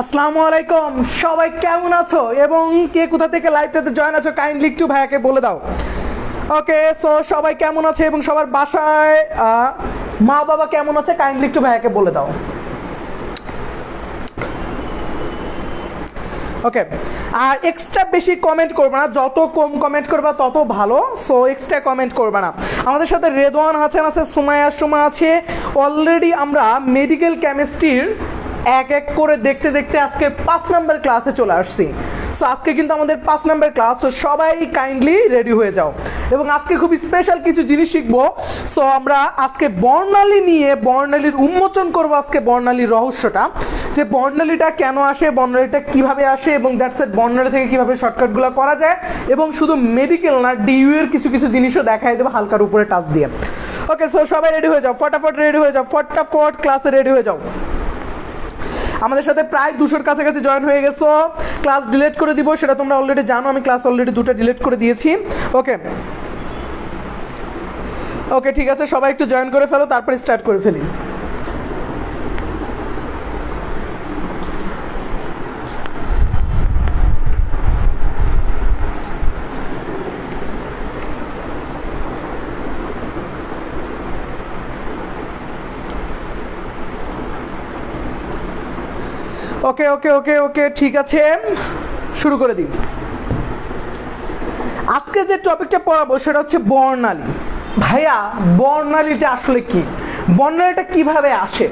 আসসালামু আলাইকুম, সবাই কেমন আছো এবং কে কোথা থেকে লাইভটাতে জয়েন আছো কাইন্ডলি একটু ভাইয়াকে বলে দাও। ওকে, সো সবাই কেমন আছে এবং সবার বাসায় মা বাবা কেমন আছে কাইন্ডলি একটু ভাইয়াকে বলে দাও। ওকে, আর এক্সট্রা বেশি কমেন্ট করবে না, যত কম কমেন্ট করবা তত ভালো। সো এক্সট্রা কমেন্ট করবে না। আমাদের সাথে রেদওয়ান হাসান আছে, সুমা আছে। অলরেডি আমরা মেডিকেল কেমিস্ট্রির এক এক করে দেখতে দেখতে আজকে 5 নম্বর ক্লাসে চলে আসছি। সো আজকে কিন্তু আমাদের 5 নম্বর ক্লাস। সো সবাই কাইন্ডলি রেডি হয়ে যাও এবং আজকে খুব স্পেশাল কিছু জিনিস শিখবো। সো আমরা আজকে বর্ণালী নিয়ে বর্ণালীর উন্মোচন করবো, আজকে বর্ণালীর রহস্যটা, যে বর্ণালীটা কেন আসে, বর্ণালীটা কিভাবে আসে এবং দ্যাটস ইট, বর্ণালী থেকে কিভাবে শর্টকাটগুলো করা যায় এবং শুধু মেডিকেল না ডিইউ এর কিছু কিছু জিনিসও দেখাই দেবো হালকার উপরে টাচ দিয়ে। ওকে, সো সবাই রেডি হয়ে যাও, ফটাফট রেডি হয়ে যাও, ফটাফট ক্লাসে রেডি হয়ে যাও। আমাদের সাথে প্রায় 200-র কাছাকাছি জয়েন হয়ে গেছো। ক্লাস ডিলিট করে দিব সেটা তোমরা অলরেডি জানো, আমি ক্লাস অলরেডি 2টা ডিলিট করে দিয়েছি। ওকে ওকে, ঠিক আছে, সবাই একটু জয়েন করে ফেলো, তারপর স্টার্ট করে ফেলি। ওকে ওকে ওকে ওকে, ঠিক আছে, শুরু করে দিই। আজকে যে টপিকটা পড়াবো সেটা হচ্ছে বর্ণালী। ভাইয়া, বর্ণালীটা আসলে কি, বর্ণালীটা কিভাবে আসে?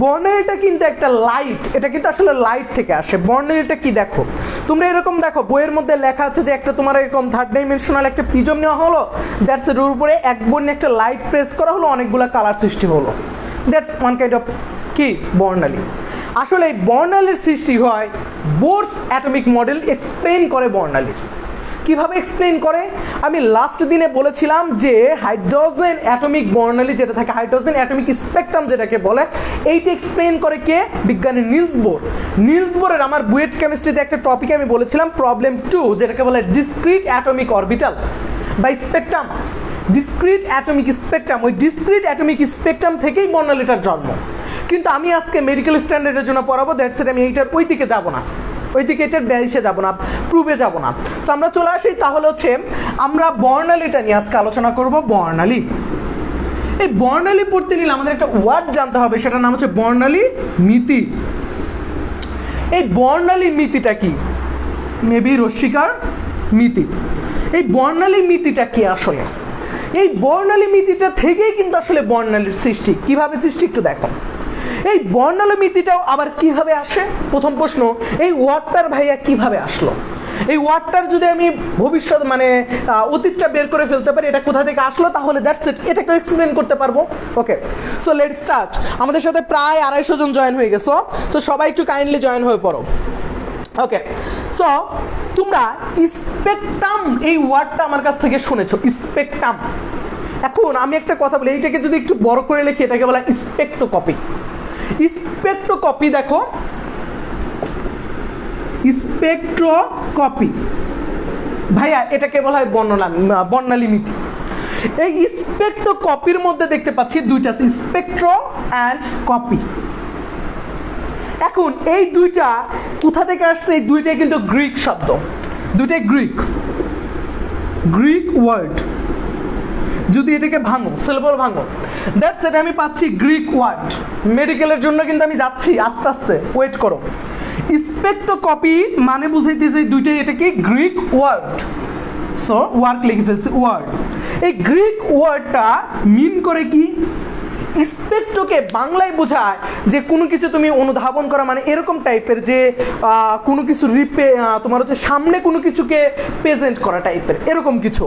বর্ণালীটা কিন্তু একটা লাইট, এটা কিন্তু আসলে লাইট থেকে আসে। বর্ণালীটা কি দেখো, তোমরা এরকম দেখো বইয়ের মধ্যে লেখা আছে যে একটা তোমার এরকম 3rd ডাইমেনশনাল একটা প্রিজম নেওয়া হলো, দ্যাটস এর উপরে এক বর্ণে একটা লাইট প্রেস করা হলো, অনেকগুলো কালার সৃষ্টি হলো, দ্যাটস ওয়ান কাইন্ড অফ কি বর্ণালী। আসলে এই বর্ণালীর সৃষ্টি হয় বোরস অ্যাটমিক মডেল এক্সপ্লেইন করে বর্ণালীর। কিভাবে এক্সপ্লেইন করে? আমি লাস্ট দিনে বলেছিলাম যে হাইড্রোজেন অ্যাটমিক বর্ণালী যেটা থাকে, হাইড্রোজেন অ্যাটমিক স্পেকট্রাম যেটাকে বলে, এইটা এক্সপ্লেইন করে কে? বিজ্ঞানী নিলস বোর। নিলস বোরের আমার বুয়েট কেমিস্ট্রিতে একটা টপিকে আমি বলেছিলাম প্রবলেম 2, যেটাকে বলে ডিসক্রিট অ্যাটমিক অরবিটাল বা স্পেকট্রাম। ডিসক্রিট অ্যাটমিক স্পেকট্রাম, ওই ডিসক্রিট অ্যাটমিক স্পেকট্রাম থেকেই বর্ণালীটার জন্ম। কিন্তু আমি আজকে মেডিকেল স্ট্যান্ডার্ডের জন্য পড়াবো, দ্যাটস ইট, আমি এইটার ওই দিকে যাব না, ওই দিকে এটার বেরিয়ে যাব না, প্রুভে যাব না। সো আমরা চলে আসি, তাহলে হচ্ছে আমরা বর্ণালীটা নিয়ে আজকে আলোচনা করব। বর্ণালী, এই বর্ণালী পড়তে নিলে আমাদের একটা ওয়ার্ড জানতে হবে, সেটার নাম হচ্ছে বর্ণালী মিতি। এই বর্ণালী মিতিটা কি? মেবি রশ্মিকার মিতি। এই বর্ণালী মিতিটা কি আসলে? এই বর্ণালী মিতিটা থেকেই কিন্তু আসলে বর্ণালীর সৃষ্টি। কিভাবে সৃষ্টি একটু দেখো। এই বর্ণালী মিতিটাও আবার কিভাবে আসে? প্রথম প্রশ্ন, এই ওয়ার্ডটার ভাইয়া কিভাবে আসলো? এই ওয়ার্ডটার যদি আমি ভবিষ্যৎ মানে অতীতটা বের করে ফেলতে পারি, এটা কোথা থেকে আসলো, তাহলে দ্যাটস ইট, এটাকে এক্সপ্লেন করতে পারবো। ওকে, সো লেটস স্টার্ট। আমাদের সাথে প্রায় 250 জন জয়েন হয়ে গেছো, সো সবাই একটু কাইন্ডলি জয়েন হয়ে পড়ো। ওকে, সো তোমরা স্পেকট্রাম এই ওয়ার্ডটা আমার কাছ থেকে শুনেছো, স্পেকট্রাম। এখন আমি একটা কথা বলি, এইটাকে যদি একটু বড় করে লিখি, এটাকে বলা স্পেকট্রোকপি। স্পেকট্রোকপি দেখো, স্পেকট্রোকপি ভাইয়া, এটাকে বলা হয় বর্ণালী মিতি। এই স্পেকট্রোকপির মধ্যে দেখতে পাচ্ছি দুইটা, স্পেকট্রো অ্যান্ড কপি। এখন এই দুইটা কোথা থেকে আসছে? এই দুইটাই কিন্তু গ্রিক শব্দ, দুইটাই গ্রিক ওয়ার্ড। যদি এটাকে ভাঙো, সিলেবল ভাঙো, দ্যাটস ইট, আমি পাচ্ছি গ্রিক ওয়ার্ড। মেডিকেলের জন্য কিন্তু আমি যাচ্ছি, আস্তে আস্তে ওয়েট করো। স্পেকট্রোকপি মানে বুঝাইতেছে দুইটাই এটা কি গ্রিক ওয়ার্ড। সো ওয়ার্ড লিখে ফেলছি, ওয়ার্ড। এই গ্রিক ওয়ার্ডটা মিন করে কি? স্পেকট্রোকে বাংলায় বোঝায় যে কোনো কিছু তুমি অনুধাবন করা, মানে এরকম টাইপের যে কোনো কিছু তোমার হচ্ছে সামনে কোনো কিছুকে প্রেজেন্ট করা টাইপের, এরকম কিছু।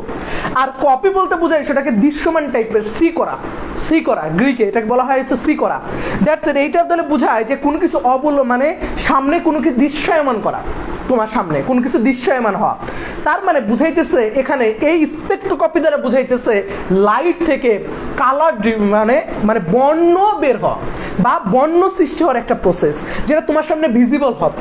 আর কপি বলতে বোঝায় সেটাকে দৃশ্যমান টাইপের, সি করা গ্রিকে এটাকে বলা হয় হচ্ছে সি করা। দ্যাটস ইট, এইটা তাহলে বোঝায় যে কোনো কিছু মানে সামনে কোনো কিছু দৃশ্যমান করা। তোমার সামনে কোনো কিছু দৃশ্যমান হওয়া, তার মানে বুঝাইতেছে এখানে এই স্পেকট্রোস্কপি দ্বারা বুঝাইতেছে লাইট থেকে কালার মানে মানে বর্ণ বের হওয়া বা বর্ণ সৃষ্টি হওয়ার একটা প্রসেস, যেটা তোমার সামনে ভিজিবল হবে,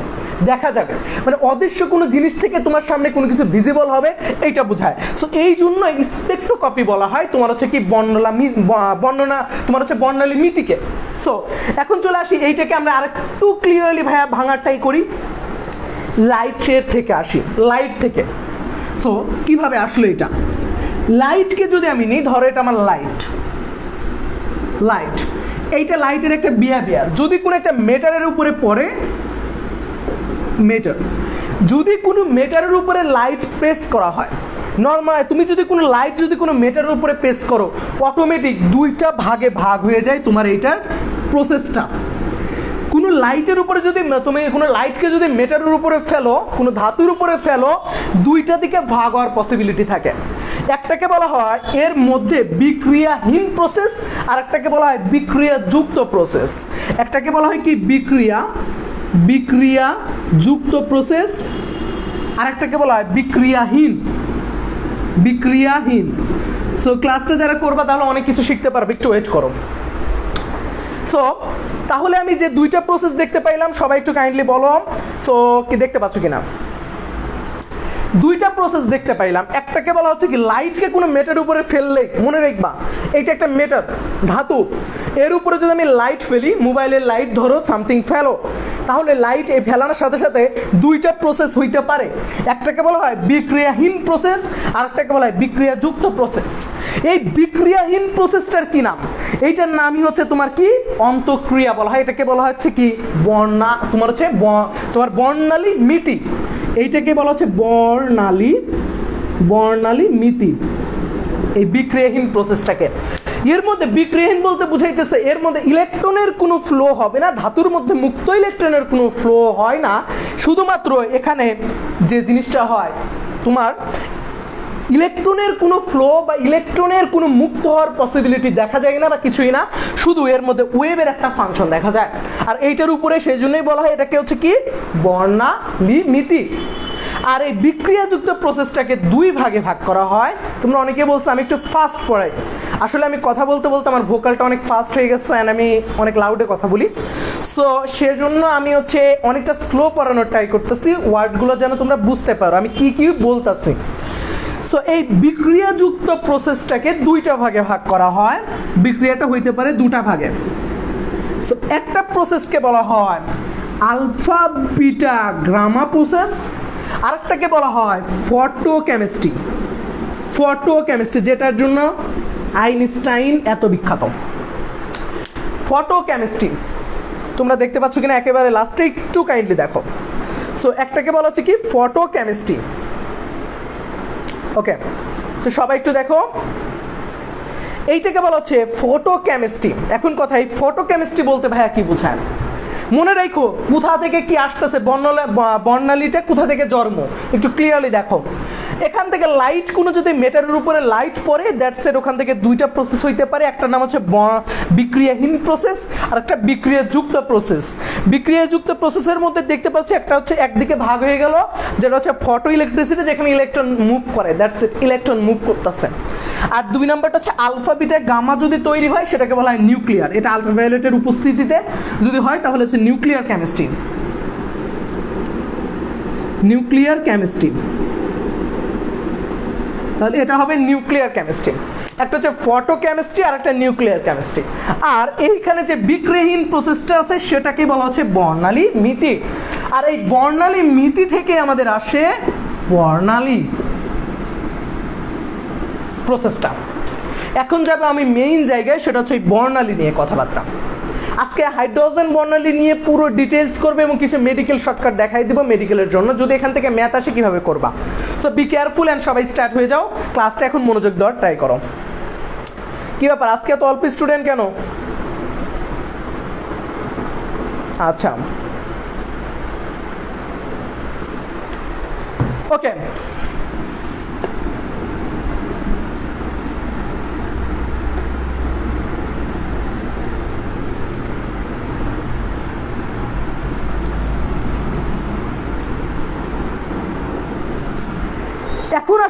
দেখা যাবে, মানে অদৃশ্য কোনো জিনিস থেকে তোমার সামনে কোনো কিছু ভিজিবল হবে, এইটা বোঝায়। সো এই জন্য স্পেকট্রোস্কপি বলা হয় তোমার হচ্ছে কি বর্ণনা তোমার হচ্ছে বর্ণালী মিতিকে। সো এখন চলে আসি এইটাকে আমরা আরেকটু ক্লিয়ারলি ভাঙারটাই করি, লাইটের থেকে আসি, লাইট থেকে। সো কিভাবে আসলো এটা, লাইটকে যদি আমি নিই, ধরো এটা আমার লাইট, লাইট এইটা লাইটের একটা বিহেভিয়ার, যদি কোনো একটা মেটারের উপরে পড়ে, মেটার যদি কোনো মেটারের উপরে লাইট প্রেস করা হয়, নর্মাল তুমি যদি কোনো লাইট যদি কোনো মেটারের উপরে প্রেস করো, অটোমেটিক দুইটা ভাগে ভাগ হয়ে যায় তোমার এইটার প্রসেসটা। কোনো লাইটের উপরে যদি তুমি কোনো লাইটকে যদি মেটারের উপরে ফেলো, কোনো ধাতুর উপরে ফেলো, দুইটা দিকে ভাগ হওয়ার পসিবিলিটি থাকে। একটাকে বলা হয় এর মধ্যে বিক্রিয়াহীন প্রসেস, আর একটাকে বলা হয় বিক্রিয়াযুক্ত প্রসেস। একটাকে বলা হয় কি বিক্রিয়াযুক্ত প্রসেস, আর একটাকে বলা হয় বিক্রিয়াহীন। সো ক্লাসটা যারা করবা তাহলে অনেক কিছু শিখতে পারবে, একটু ওয়েট করো। সো তাহলে আমি যে দুইটা প্রসেস দেখতে পাইলাম, সবাই একটু কাইন্ডলি বলো সো কি দেখতে পাচ্ছ কিনা। দুইটা প্রসেস দেখতে পাইলাম, একটাকে বলা হচ্ছে কি লাইটকে কোনো মেটার উপরে ফেললে, মনে রাখবা এইটা একটা মেটার ধাতু, এর উপরে যদি আমি লাইট ফেলি, মোবাইলের লাইট ধরো সামথিং ফেলো, তাহলে লাইট এই ফেলানোর সাথে সাথে দুইটা প্রসেস হইতে পারে। একটাকে বলা হয় বিক্রিয়াহীন প্রসেস, আর একটাকে বলা হয় বিক্রিয়াযুক্ত প্রসেস। এই বিক্রিয়াহীন প্রসেসটার কি নাম, এইটার নামই হচ্ছে তোমার কি অন্তঃক্রিয়া বলা হয়। এটাকে বলা হচ্ছে কি তোমার হচ্ছে তোমার বর্ণালী মিতি, এইটাকে বলা হচ্ছে বর্ণালী মিতি, এই বিক্রিয়াহীন প্রসেসটাকে। এর মধ্যে বিক্রিয়াহীন বলতে বুঝাইতেছে এর মধ্যে ইলেকট্রনের কোনো ফ্লো হবে না, ধাতুর মধ্যে মুক্ত ইলেকট্রনের কোনো ফ্লো হয় না, শুধুমাত্র এখানে যে জিনিসটা হয় তোমার ইলেকট্রনের কোনো ফ্লো বা ইলেকট্রনের কোনো মুক্ত হওয়ার পসিবিলিটি দেখা যায় না বা কিছুই না, শুধু এর মধ্যে ওয়েভের একটা ফাংশন দেখা যায়। আর এইটার উপরে সেই জন্যই বলা হয় এটাকে হচ্ছে কি বর্ণালী মিতি। আর এই বিক্রিয়াযুক্ত প্রসেসটাকে দুই ভাগে ভাগ করা হয়। তোমরা অনেকে বলছো আমি একটু ফাস্ট পড়াই, আসলে আমি কথা বলতে বলতে আমার ভোকালটা অনেক ফাস্ট হয়ে গেছে, অ্যান্ড আমি অনেক লাউডে কথা বলি। সো সেজন্য আমি হচ্ছে অনেকটা স্লো পড়ানোর ট্রাই করতেছি, ওয়ার্ডগুলো যেন তোমরা বুঝতে পারো আমি কি কি বলতেছি। সো এই বিক্রিয়াযুক্ত প্রসেসটাকে দুইটা ভাগে ভাগ করা হয়, বিক্রিয়াটা হইতে পারে দুটা ভাগে। সো একটা প্রসেসকে বলা হয় আলফা বিটা গামা প্রসেস, আরেকটাকে বলা হয় ফটোকেমিস্ট্রি, যেটার জন্য আইনস্টাইন এত বিখ্যাত। ফটোকেমিস্ট্রি তোমরা দেখতে পাচ্ছ কিনা একেবারে লাস্টে একটু কাইন্ডলি দেখো। সো একটাকে বলা হচ্ছে কি ফটোকেমিস্ট্রি, ওকে। সো সবাই একটু দেখো, এইটাকে বলা হচ্ছে ফটোকেমিস্ট্রি। এখন কথা, এই ফটোকেমিস্ট্রি বলতে ভাইয়া কি বোঝায় মনে রাখো, কোথা থেকে কি আসতেছে, বর্ণালীটা কোথা থেকে জন্ম, একটু ক্লিয়ারলি দেখো। এখান থেকে লাইট কোনো যদি মেটারের উপরে লাইট পড়ে, দ্যাটস ইট, ওখান থেকে দুইটা প্রসেস হইতে পারে, একটা নাম হচ্ছে বিক্রিয়াহীন প্রসেস আর একটা বিক্রিয়াযুক্ত প্রসেস। বিক্রিয়াযুক্ত প্রসেসের মধ্যে দেখতে পাচ্ছি একটা হচ্ছে একদিকে ভাগ হয়ে গেল, যেটা হচ্ছে ফটো ইলেকট্রিসিটি, যেখানে ইলেকট্রন মুভ করে, দ্যাটস ইট, ইলেকট্রন মুভ করতেছে। আর দুই নাম্বারটা হচ্ছে আলফা বিটা গামা যদি তৈরি হয়, সেটাকে বলা হয় নিউক্লিয়ার। এটা আলট্রাভায়োলেটের উপস্থিতিতে যদি হয় তাহলে হচ্ছে নিউক্লিয়ার কেমিস্ট্রি, তাহলে এটা হবে নিউক্লিয়ার কেমিস্ট্রি। একটা হচ্ছে ফটোকেমিস্ট্রি আর একটা নিউক্লিয়ার কেমিস্ট্রি। আর এইখানে যে বিক্রিয়াহীন প্রসেসটা আছে সেটাকে বলা হচ্ছে বর্ণালী মিতি। আর এই বর্ণালী মিতি থেকে আমাদের আসে বর্ণালী প্রসেসটা। এখন যাবে আমি মেইন জায়গায়, সেটা হচ্ছে বর্ণালী নিয়ে কথাবার্তা। আজকে হাইড্রোজেন বর্ণালী নিয়ে পুরো ডিটেলস করবে এবং কিছু মেডিকেল শর্টকাট দেখাই দিব মেডিকেলের জন্য, যদি এখান থেকে ম্যাথ আসে কিভাবে করবা। সো বি কেয়ারফুল অ্যান্ড সবাই স্টার্ট হয়ে যাও, ক্লাসটা এখন মনোযোগ দেওয়ার ট্রাই করো। কি ব্যাপার আজকে এত অল্প স্টুডেন্ট কেন? আচ্ছা ওকে,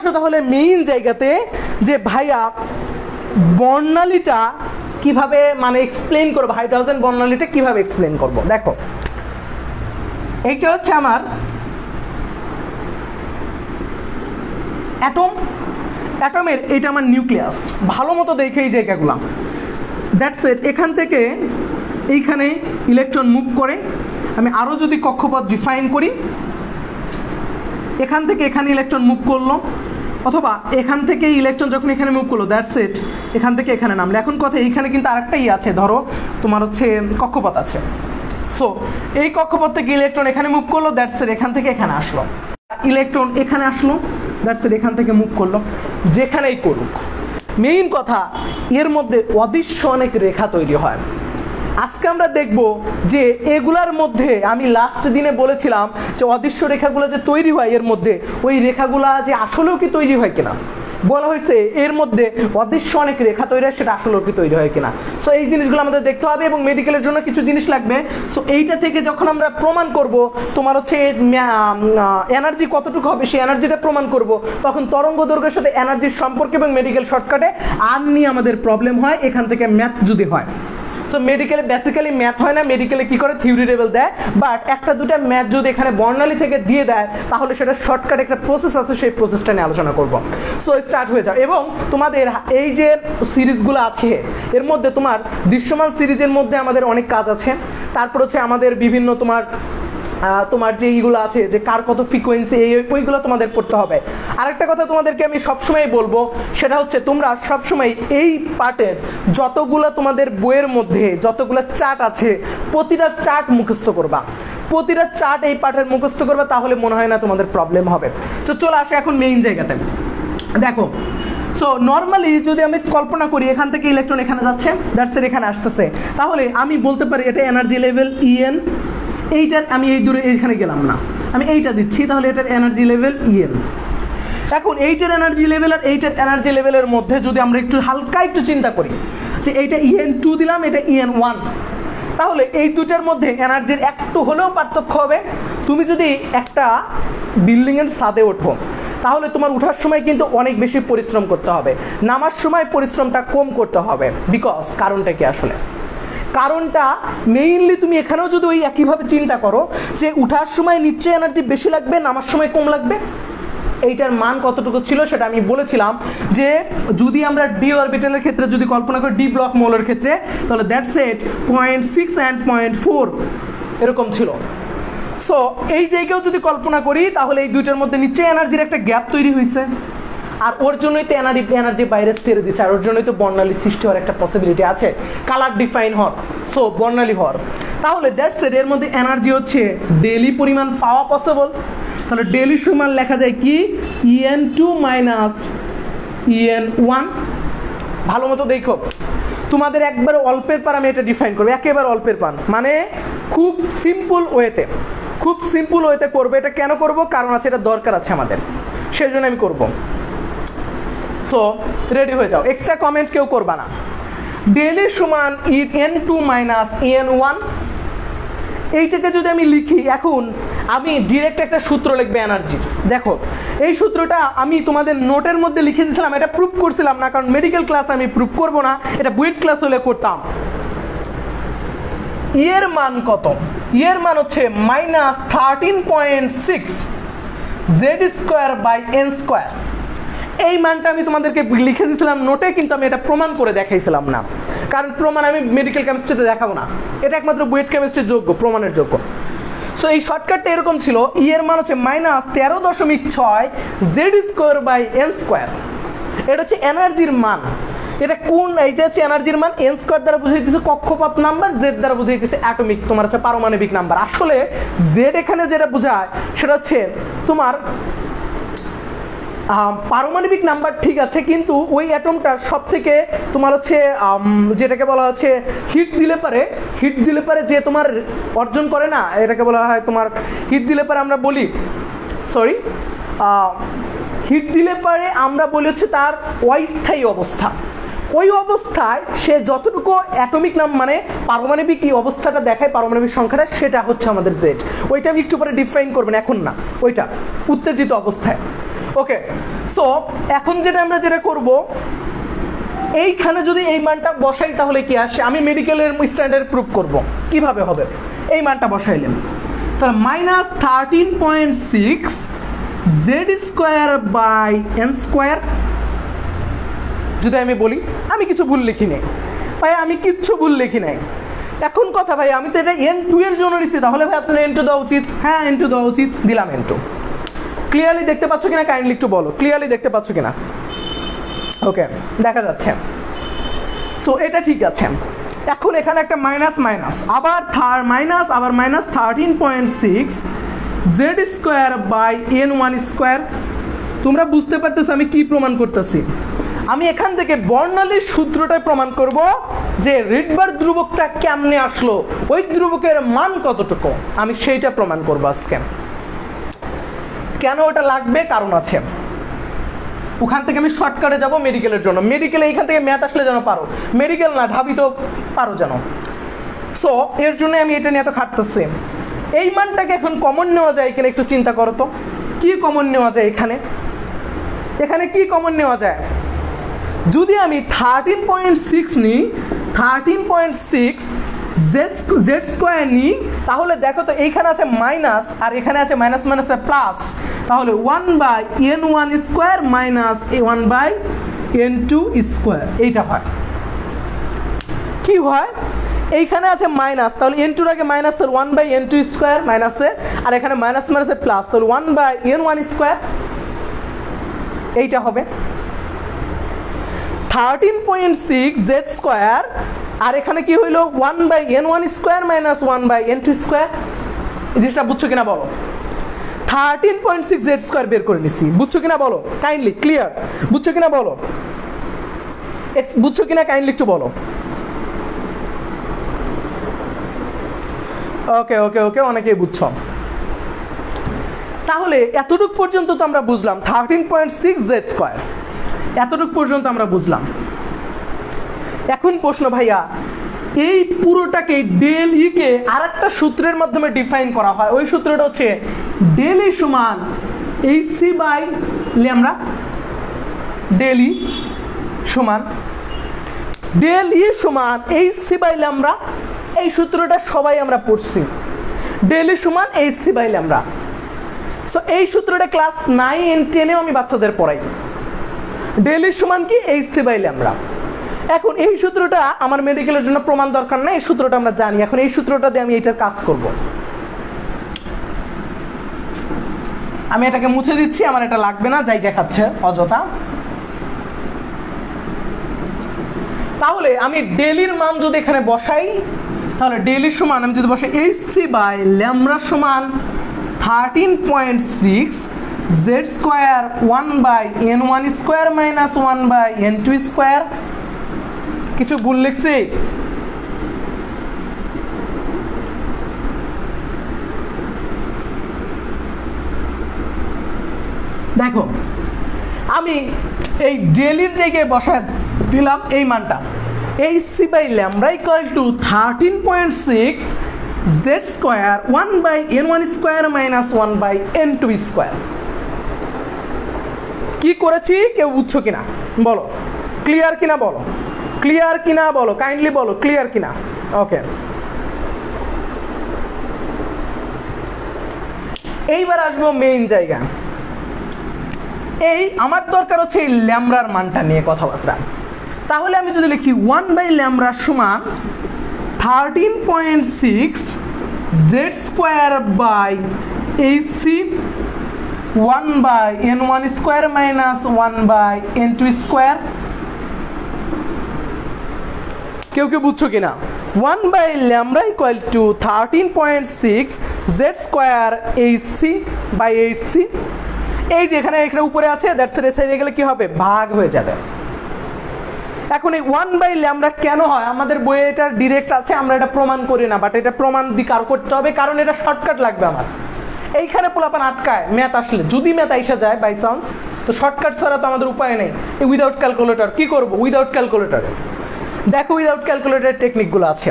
আসো তাহলে মেইন জায়গাতে যে ভাইয়া বর্ণালীটা কিভাবে মানে এক্সপ্লেইন করবো, হাইড্রোজেন বর্ণালীটা কিভাবে এক্সপ্লেইন করব। দেখো এইটা হচ্ছে আমার অ্যাটম, অ্যাটমের এটা আমার নিউক্লিয়াস। ভালো মতো দেখে এই জায়গাগুলো, দ্যাটস ইট। এখান থেকে এইখানে ইলেকট্রন মুভ করে, আমি আরও যদি কক্ষপথ ডিফাইন করি, এখান থেকে এখানে ইলেকট্রন মুভ করলো, অথবা এখান থেকে ইলেকট্রন যখন এখানে মুভ করলো, দ্যাটস ইট, এখান থেকে এখানে নামলো। এখন কথা এইখানে কিন্তু আরেকটা আছে, ধরো তোমার হচ্ছে কক্ষপথ আছে। সো এই কক্ষপথ থেকে ইলেকট্রন এখানে মুভ করলো, দ্যাটস ইট, এখান থেকে এখানে আসলো। ইলেকট্রন এখানে আসলো, দ্যাটস ইট, এখান থেকে মুভ করলো। যেখানেই করুক, মেইন কথা এর মধ্যে অদৃশ্য অনেক রেখা তৈরি হয়। আজকে আমরা দেখব যে এগুলার মধ্যে আমি লাস্ট দিনে বলেছিলাম যে অদৃশ্য রেখাগুলো যে তৈরি হয় এর মধ্যে, ওই রেখাগুলা যে আসলেও কি তৈরি হয় কিনা। বলা হয়েছে এর মধ্যে অদৃশ্য অনেক রেখা তৈরি হয়, সেটা আসলেও কি তৈরি হয় কিনা। সো এই জিনিসগুলো আমাদের দেখতে হবে, এবং মেডিকেলের জন্য কিছু জিনিস লাগবে। সো এইটা থেকে যখন আমরা প্রমাণ করব তোমার হচ্ছে এনার্জি কতটুকু হবে, সেই এনার্জিটা প্রমাণ করব, তখন তরঙ্গ দৈর্ঘ্যের সাথে এনার্জির সম্পর্ক এবং মেডিকেল শর্টকাটে আর নিয়ে আমাদের প্রবলেম হয় এখান থেকে ম্যাথ যদি হয়। সো মেডিকেলে বেসিক্যালি ম্যাথ হয় না, মেডিকেলে কি করে থিওরি লেভেল দেয়, বাট একটা দুটা ম্যাথ যদি এখানে বর্ণালী থেকে দিয়ে দেয় তাহলে সেটা শর্টকাট একটা প্রসেস আছে, সেই প্রসেসটা নিয়ে আলোচনা করব। সো স্টার্ট হয়ে যাও। এবং তোমাদের এই যে সিরিজগুলো আছে এর মধ্যে তোমার দৃশ্যমান সিরিজের মধ্যে আমাদের অনেক কাজ আছে। তারপর হচ্ছে আমাদের বিভিন্ন তোমার যে এইগুলো আছে যে কার কত ফ্রিকোয়েন্সি, ওইগুলো তোমাদের পড়তে হবে। আরেকটা কথা তোমাদেরকে আমি সবসময় বলবো, সেটা হচ্ছে তোমরা সবসময় এই পার্টের যতগুলো তোমাদের বইয়ের মধ্যে যতগুলো চার্ট আছে প্রতিটা চার্ট মুখস্থ করবা, প্রতিটা চার্ট এই পার্টের মুখস্থ করবা, তাহলে মনে হয় না তোমাদের প্রবলেম হবে। তো চলে আসে এখন মেইন জায়গাতে। দেখো সো নর্মালি যদি আমি কল্পনা করি এখান থেকে ইলেকট্রন এখানে যাচ্ছে, দ্যাটস ইট, এখানে আসতেছে, তাহলে আমি বলতে পারি এটা এনার্জি লেভেল EN। এইটার আমি এই দূরে এইখানে গেলাম না, আমি এইটা দিচ্ছি, তাহলে এটার এনার্জি লেভেল EN। এখন এইটার এনার্জি লেভেল আর এইটার এনার্জি লেভেলের মধ্যে যদি আমরা একটু হালকা একটু চিন্তা করি যে এইটা EN2 দিলাম, এটা EN1, তাহলে এই দুটার মধ্যে এনার্জির একটু হলেও পার্থক্য হবে। তুমি যদি একটা বিল্ডিংয়ের ছাদে ওঠো তাহলে তোমার উঠার সময় কিন্তু অনেক বেশি পরিশ্রম করতে হবে, নামার সময় পরিশ্রমটা কম করতে হবে। বিকজ কারণটা কি আসলে, কারণটা মেইনলি তুমি এখানেও যদি ওই একইভাবে চিন্তা করো যে উঠার সময় নিশ্চয়ই এনার্জি বেশি লাগবে, নামার সময় কম লাগবে। এইটার মান কতটুকু ছিল সেটা আমি বলেছিলাম যে যদি আমরা ডি অরবিটালের ক্ষেত্রে যদি কল্পনা করি, ডি ব্লক মোলের ক্ষেত্রে, তাহলে দ্যাটস ইট 0.6 and 0.4 এরকম ছিল। সো এই জায়গাও যদি কল্পনা করি তাহলে এই দুইটার মধ্যে নিশ্চয়ই এনার্জির একটা গ্যাপ তৈরি হয়েছে, আর ওর জন্যই তো এনার্জি বাইরে ছেড়ে দিচ্ছে, আর ওর জন্যই তো বর্ণালী সৃষ্টি হওয়ার একটা পসিবিলিটি আছে, কালার ডিফাইন হওয়ার, সো বর্ণালী হওয়ার। তাহলে দ্যাটস ইট, এর মধ্যে এনার্জি হচ্ছে ডেইলি পরিমাণ পাওয়া পসিবল। তাহলে ডেইলি সমান লেখা যায় কি EN2 মাইনাস EN1। ভালো মতো দেখো, তোমাদের একবার অল্পের পার আমি এটা ডিফাইন করবো, একেবারে অল্পের পান মানে খুব সিম্পল ওয়েতে, খুব সিম্পল ওয়েতে করবো। এটা কেন করব, কারণ আছে, এটা দরকার আছে আমাদের, সেই জন্য আমি করবো। সো রেডি হয়ে যাও, এক্সট্রা কমেন্ট কেউ করবা না। ডেইলি সমান EN2 মাইনাস EN1, এইটাকে যদি আমি লিখি, এখন আমি ডিরেক্ট একটা সূত্র লিখবে এনার্জির। দেখো এই সূত্রটা আমি তোমাদের নোটের মধ্যে লিখে দিয়েছিলাম, এটা প্রুফ করছিলাম না, কারণ মেডিকেল ক্লাস আমি প্রুফ করব না, এটা বুয়েট ক্লাস হলে করতাম। এর মান কত, এর মান হচ্ছে মাইনাস 13.6 Z²/n²। এই মানটা আমি তোমাদেরকে লিখে দিয়েছিলাম নোটে, কিন্তু আমি এটা প্রমাণ করে দেখাইছিলাম না, কারণ প্রমাণ আমি মেডিকেল কেমিস্ট্রিতে দেখাবো না, এটা একমাত্র বুয়েট কেমিস্ট্রির যোগ্য, প্রমাণের যোগ্য। সো এই শর্টকাটটা এরকম ছিল, এর মান হচ্ছে মাইনাস 13.6 Z²/n²। এটা হচ্ছে এনার্জির মান। এটা কোন, এইটা হচ্ছে এনার্জির মান, n² দ্বারা বুঝাইতেছে কক্ষপথ নাম্বার, Z দ্বারা বুঝাইতেছে অ্যাটমিক তোমার হচ্ছে পারমাণবিক নাম্বার। আসলে Z এখানে যেটা বোঝায় সেটা হচ্ছে তোমার পারমাণবিক নাম্বার, ঠিক আছে, কিন্তু ওই অ্যাটমটা সব থেকে তোমার হচ্ছে যেটাকে বলা হচ্ছে হিট দিলে পারে যে তোমার অর্জন করে না, এটাকে বলা হয় তোমার হিট দিলে পারে আমরা বলি, সরি হিট দিলে পারে আমরা বলি হচ্ছে তার অস্থায়ী অবস্থা। ওই অবস্থায় সে যতটুকু অ্যাটমিক নাম মানে পারমাণবিক এই অবস্থাটা দেখায়, পারমাণবিক সংখ্যাটা, সেটা হচ্ছে আমাদের Z। ওইটা আমি একটু পরে ডিফাইন করবেন, এখন না, ওইটা উত্তেজিত অবস্থায়। ওকে, সো এখন যেটা করব, এইখানে যদি এই মানটা বসাই তাহলে কি আসে? আমি মেডিকেলের স্ট্যান্ডার্ড প্রুফ করব। কিভাবে হবে? এই মানটা বসাইলেন, তাহলে -13.6 Z square by n square. যদি আমি বলি আমি কিছু ভুল লিখি নাই ভাই, আমি কিচ্ছু ভুল লিখি নাই। এখন কথা ভাই, আমি তো এটা n2 এর জন্য নিচ্ছি, তাহলে ভাই আপনার n2 দেওয়া উচিত। হ্যাঁ, n2 দেওয়া উচিত, দিলাম n2। ক্লিয়ারলি দেখতে পাচ্ছ কিনা কাইন্ডলি একটু বলো, ক্লিয়ারলি দেখতে পাচ্ছ কিনা? ওকে, দেখা যাচ্ছে। সো এটা ঠিক আছে। এখন এখানে একটা মাইনাস মাইনাস, আবার মাইনাস, আবার -13.6 Z square by n1 square. তোমরা বুঝতে পারতেছো আমি কি প্রমাণ করতেছি? আমি এখান থেকে বর্ণালীর সূত্রটাই প্রমাণ করব যে রিডবার্গ ধ্রুবকটা কেমনে আসলো, ওই ধ্রুবকের মান কতটুকু, আমি সেইটা প্রমাণ করবো আজকে। কেন ওটা লাগবে? কারণ আছে। ওখান থেকে আমি শর্টকাটে যাব মেডিকেলের জন্য। মেডিকেলে এইখান থেকে ম্যাথ আসলে যেন পারো, মেডিকেল না ঢাবি তো পারো যেন। সো এর জন্য আমি এটা নিয়ে এত খাটতেছি। এই মানটাকে এখন কমন নেওয়া যায় কিনা একটু চিন্তা করো তো, কি কমন নেওয়া যায় এখানে? এখানে কি কমন নেওয়া যায়? যদি আমি 13.6 নিই, 13.6 জেড স্কোয়ার নিই, তাহলে দেখো তো এইখানে আছে মাইনাস আর এখানে আছে মাইনাস মাইনাসে প্লাস, তাহলে 1/n1 square minus 1/n2 square. এইটা হয় কি হয়? এইখানে আছে মাইনাস, তাহলে n2 আগে মাইনাস, তাহলে 1/n2 স্কোয়ার মাইনাসে, আর এখানে মাইনাস মাইনাসে প্লাস, তাহলে 1/n1 স্কোয়ার। এইটা হবে 13.6 জেড স্কোয়ার, আর এখানে কি হইলো 1/n1 square minus 1/n2 square. এই জিনিসটা বুঝছো কিনা বলো? 13.6 জেড স্কোয়ার বের করে নিছি, বুঝছো কিনা বলো কাইন্ডলি? ক্লিয়ার? বুঝছো কিনা বলো? বুঝছো কিনা কাইন্ডলি একটু বলো। ওকে ওকে ওকে, অনেকেই বুঝছো। তাহলে এতটুকু পর্যন্ত তো আমরা বুঝলাম 13.6 জেড স্কোয়ার, এতটুকু পর্যন্ত আমরা বুঝলাম। এখন প্রশ্ন ভাইয়া, এই পুরোটাকে ডেল ই কে আরেকটা সূত্রের মাধ্যমে ডিফাইন করা হয়। ওই সূত্রটা হচ্ছে ডেল ই সমান HC by lambda. Del E সমান এইচসি বাই ল্যামডা। এই সূত্রটা সবাই আমরা পড়ছি, ডেল ই সমান এইচসি বাই ল্যামডা। সো এই সূত্রটা ক্লাস 9 10 আমি বাচ্চাদের পড়াই। ডেল ই সমান কি? H c by lambda. এখন এই সূত্রটা আমার মেডিকেলের জন্য প্রমাণ দরকার না, এই সূত্রটা আমরা জানি। এখন এই সূত্রটা দিয়ে আমি এটার কাজ করব। আমি এটাকে মুছে দিচ্ছি, আমার এটা লাগবে না, যাই দেখাচ্ছে অযথা। তাহলে আমি ডেলির মান যদি এখানে বসাই, তাহলে ডেলির সমান আমি যদি বসাই এইচসি বাই ল্যামডা সমান 13.6 Z square 1/n1 square minus 1/n2 square. কিছু ভুল লিখছি? দেখো, আমি এই ডেলির জায়গায় বসায় দিলাম এই মানটা, h c by lambda equal to 13.6 Z square 1/n1 square minus 1/n2 square. কি করেছি কেউ বুঝছো কিনা বলো? ক্লিয়ার কিনা বলো? ক্লিয়ার কিনা বলো? কাইন্ডলি বলো ক্লিয়ার কিনা। ওকে, এইবার আসবো মেইন জায়গা। এই আমার দরকার হচ্ছে এই ল্যামডার মানটা নিয়ে কথাবার্তা। তাহলে আমি যদি লিখি 1/λ সমান 13.6 Z square by HC 1/n1 square minus 1/n2 square. কেউ কেউ বুঝছো কিনা? 1/λ equal to 13.6 Z square HC by HC. এই যে এখানে উপরে আছে, দ্যাটস এর সাইডে গেলে কি হবে? ভাগ হয়ে যাবে। এখন এই 1/λ কেন হয়? আমাদের বইয়ে এটা ডিরেক্ট আছে, আমরা এটা প্রমাণ করি না, বাট এটা প্রমাণ দিকার করতে হবে, কারণ এটা শর্টকাট লাগবে আমার। এইখানে পোলাপান আটকায় ম্যাথ আসলে, যদি ম্যাথ আইসা যায় বাই চান্স, তো শর্টকাট ছাড়া তো আমাদের উপায় নেই। উইদাউট ক্যালকুলেটর কি করবো? উইদাউট ক্যালকুলেটর দেখো, উইদাউট ক্যালকুলেটর টেকনিকগুলো আছে।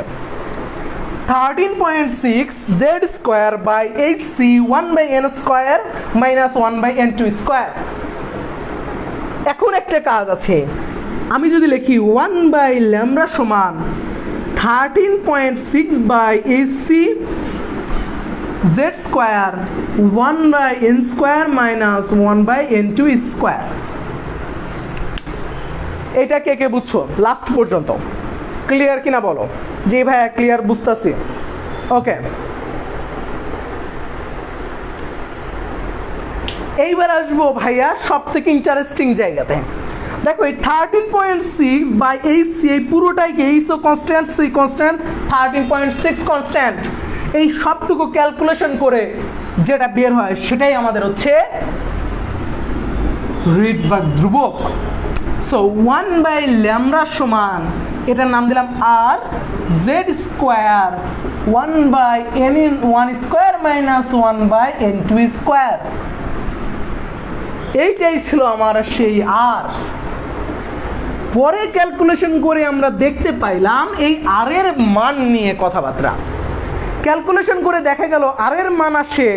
13.6 Z square by h c 1/n square minus 1/n2 square. আরেকটা কাজ আছে, আমি যদি লিখি 1/λ সমান 13.6/AC z square 1/n square minus 1/n2 square. এটা কে কে বুঝছো লাস্ট পর্যন্ত? ক্লিয়ার কিনা বলো? জি ভাইয়া ক্লিয়ার, বুঝতেছি। ওকে, এইবার আসবো ভাইয়া সব থেকে ইন্টারেস্টিং জায়গাতে। দেখো এই 13.6/AC এই পুরোটাই কি h constant, c constant, 13.6 constant, এই সবটুকু ক্যালকুলেশন করে যেটা বের হয় সেটাই আমাদের হচ্ছে রিডবার্গ ধ্রুবক। সো 1/λ সমান, এটার নাম দিলাম R, Z square 1/n1 square minus 1/n2 square. এইটাই ছিল আমার সেই আর। পরে ক্যালকুলেশন করে আমরা দেখতে পাইলাম এই আর এর মান নিয়ে কথাবার্তা। ক্যালকুলেশন করে দেখা গেল আর এর মান আসে,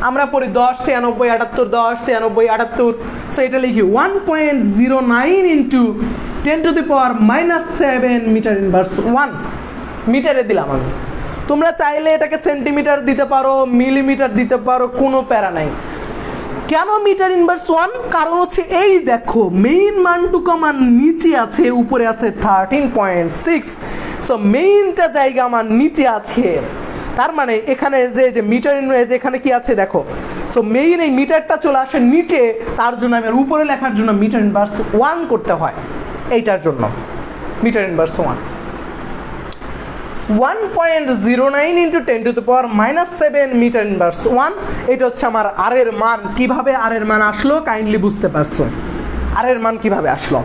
আমরা পড়ি 10 96 78, 10 96 78, সেটা লিখি 1.09 ইন্টু 10⁻⁻7 মিটার ইনভার্স 1 মিটারে দিলাম আমি। তোমরা চাইলে এটাকে সেন্টিমিটার দিতে পারো, মিলিমিটার দিতে পারো, কোনো প্যারা নাই। কেন মিটার ইনভার্স 1? কারণ হচ্ছে এই দেখো মেইন মানটুকু আমার নিচে আছে, উপরে আছে 13.6, সো মেইনটা জায়গা আমার নিচে আছে। তার মানে এখানে যে মিটার ইনভার্স এখানে কি আছে দেখো, সো মেইন এই মিটারটা চলে আসে নিচে, তার জন্য আমি উপরে লেখার জন্য মিটার ইনভার্স 1 করতে হয়। এইটার জন্য metre inverse 1 1.09 into 10⁻⁻7 metre inverse 1। এটা হচ্ছে আমার আর এর মান। কিভাবে আর এর মান আসলো কাইন্ডলি বুঝতে পারছো? আর এর মান কিভাবে আসলো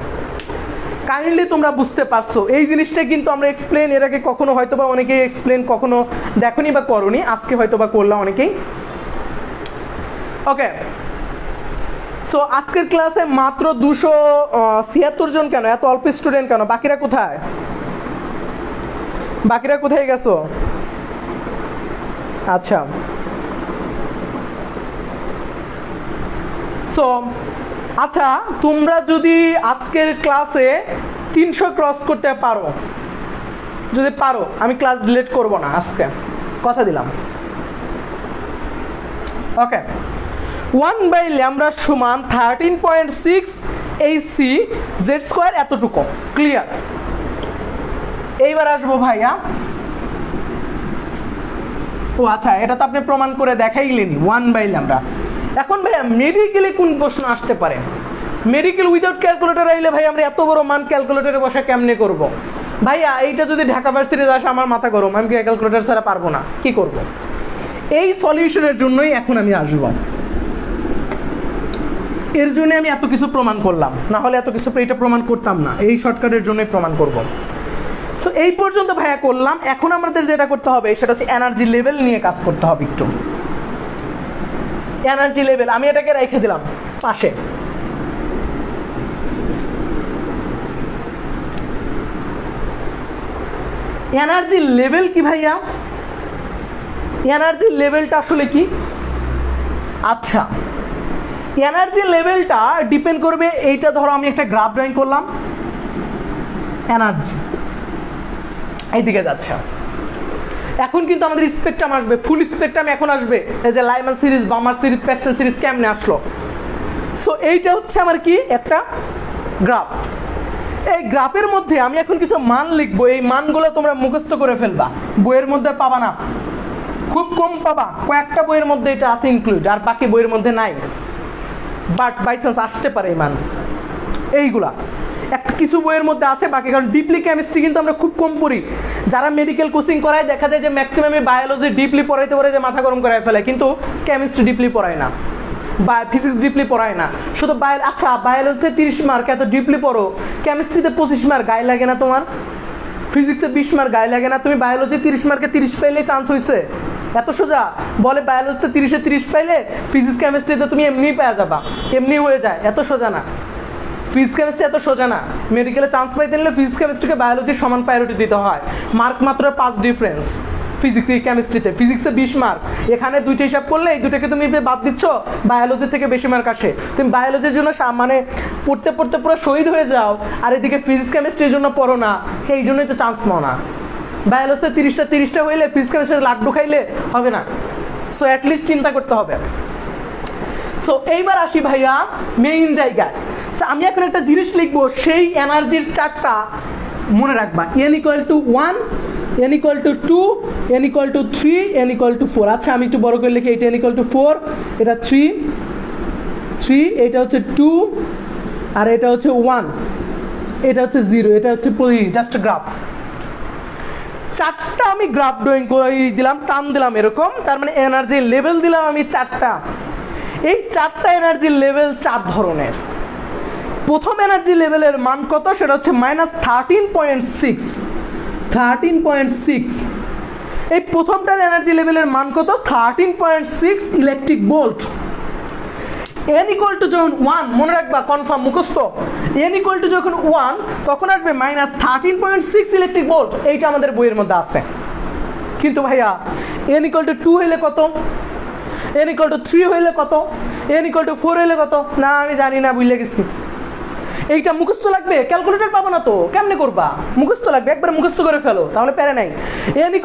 কাইন্ডলি তোমরা বুঝতে পারছো? এই জিনিসটা কিন্তু আমরা এক্সপ্লেন এর আগে কখনো হয়তোবা অনেকেই এক্সপ্লেন কখনো দেখোনি বা করোনি, আজকে হয়তোবা করলাম অনেকেই। ওকে, সো আজকের ক্লাসে মাত্র 276 জন। কেন এত অল্প স্টুডেন্ট কেন? বাকিরা কোথায়? বাকিরা কোথায় গেছো? আচ্ছা, সো আচ্ছা তোমরা যদি আজকের ক্লাসে 300 ক্রস করতে পারো, যদি পারো আমি ক্লাস ডিলিট করব না আজকে, কথা দিলাম। ওকে, 1/λ সমান 13.6 AC z স্কয়ার, এতটুকু ক্লিয়ার। এইবার আসবো ভাইয়া, ও আচ্ছা এটা তো আপনি প্রমাণ করে দেখাইলেনি 1/λ। এখন ভাইয়া মেডিকেলে কোন প্রশ্ন আসতে পারে? মেডিকেল উইদাউট ক্যালকুলেটর আইলে ভাই আমরা এত বড় মান ক্যালকুলেটরে বসে কেমনে করব? ভাইয়া এইটা যদি ঢাকা ভার্সিটিতে আসে আমার মাথা গরম, আমি ক্যালকুলেটর ছাড়া পারবো না, কি করব? এই সলিউশনের জন্যই এখন আমি আসব, এর জন্য আমি এত কিছু প্রমাণ করলাম, না হলে এত কিছু এটা প্রমাণ করতাম না, এই শর্টকাটের জন্যই প্রমাণ করব। সো এই পর্যন্ত ভাইয়া করলাম। এখন আমাদের যেটা করতে হবে সেটা হচ্ছে এনার্জি লেভেল নিয়ে কাজ করতে হবে একটু। এনার্জি লেভেল আমি এটাকে রেখে দিলাম পাশে। এনার্জি লেভেল কি ভাইয়া? এনার্জি লেভেলটা আসলে কি? আচ্ছা, এনার্জি লেভেলটা ডিপেন্ড করবে, এইটা ধরো আমি একটা গ্রাফ ড্রয়িং করলাম, এনার্জি এইদিকে যাচ্ছে। এখন কিন্তু আমাদের স্পেকট্রাম আসবে, ফুল স্পেকট্রাম এখন আসবে। এই যে লাইমান series, Balmer series, Pascal series কেমনে আসলো? সো এইটা হচ্ছে আমার কি একটা গ্রাফ। এই গ্রাফের মধ্যে আমি এখন কিছু মান লিখবো, এই মানগুলো তোমরা মুখস্থ করে ফেলবা, বইয়ের মধ্যে পাবা না, খুব কম পাবা, কয়েকটা বইয়ের মধ্যে এটা আছে ইনক্লুড, আর বাকি বইয়ের মধ্যে নাই, বাট বাই চান্স আসতে পারে এই মান। এইগুলা একটা কিছু বইয়ের মধ্যে আছে, বাকি কারণ ডিপলি কেমিস্ট্রি কিন্তু আমরা খুব কম পড়ি। যারা মেডিকেল কোচিং করায় দেখা যায় যে ম্যাক্সিমামে বায়োলজি ডিপলি পড়াইতে পারে, যে মাথা গরম করায় ফেলে, কিন্তু কেমিস্ট্রি ডিপলি পড়ায় না, বা ফিজিক্স ডিপলি পড়ায় না, শুধু আচ্ছা বায়োলজিতে 30 মার্ক, এত ডিপলি পড়ো, কেমিস্ট্রিতে 25 মার্ক, গায়ে লাগে না তোমার? ফিজিক্সে 20 মার্ক, গায়ে লাগে না? তুমি বায়োলজি 30 মার্কে 30 পাইলে চান্স হয়েছে, এত সোজা? বলে বায়োলজিতে 30-এ 30 পাইলে ফিজিক্স কেমিস্ট্রিতে তুমি এমনি পেয়ে যাবা, এমনি হয়ে যায়, এত সোজা না। ফিজিক্স কেমিস্ট্রি এত সোজা না, মেডিকেলে চান্স পাইতে নিলে ফিজিক্স কেমিস্ট্রিকে বায়োলজির সমান প্রায়োরিটি দিতে হয়, মার্ক মাত্র 5 ডিফারেন্স। ফিজিক্স কেমিস্ট্রিতে, ফিজিক্সে 20 মার্ক, এখানে দুইটা হিসাব করলে এই দুটাকে তুমি বাদ দিচ্ছ, বায়োলজি থেকে বেশি মার্ক আসে, তুমি বায়োলজির জন্য মানে পড়তে পড়তে পুরো শহীদ হয়ে যাও, আর এদিকে ফিজিক্স কেমিস্ট্রির জন্য পড়ো না, এই জন্যই তো চান্স পাও না। বায়োলজিতে 30টা হইলে ফিজিক্স কেমিস্ট্রি লাড্ডু খাইলে হবে না, সো অ্যাটলিস্ট চিন্তা করতে হবে। সো এইবার আসি ভাইয়া মেইন জায়গায়। আমি এখন একটা জিনিস লিখবো, সেই এনার্জির চারটা মনে রাখবা, n = 1, n = 2, n = 3, n = 4। আচ্ছা আমি একটু বড় করে লিখি, এটা n = 4, এটা 3, এটা হচ্ছে 2, আর এটা হচ্ছে 1, এটা হচ্ছে 0, এটা হচ্ছে জাস্ট গ্রাফ। চারটা আমি গ্রাফ ড্রয়িং করে দিলাম, টান দিলাম এরকম, তার মানে এনার্জি লেভেল দিলাম আমি চারটা। এই চারটা এনার্জি লেভেল 4 ধরনের। প্রথম এনার্জি লেভেলের মান কত, সেটা হচ্ছে -13.6। এই প্রথমটার এনার্জি লেভেলের মান কত, 13.6 ইলেকট্রিক ভোল্ট। n = যখন 1, মনে রাখবা, কনফার্ম মুখস্থ, n = যখন 1 তখন আসবে -13.6 ইলেকট্রিক ভোল্ট। এইটা আমাদের বইয়ের মধ্যে আছে। কিন্তু ভাইয়া n = 2 হইলে কত, n = 3 হইলে কত, n = 4 হইলে কত, না আমি জানি না, বুঝলে গেছি। এইটা মুখস্থ লাগবে, ক্যালকুলেটর পাবো না তো, কেমনে করবা, মুখস্থ লাগবে, একবার মুখস্থ করে ফেলো, তাহলে প্যারে নাই। n =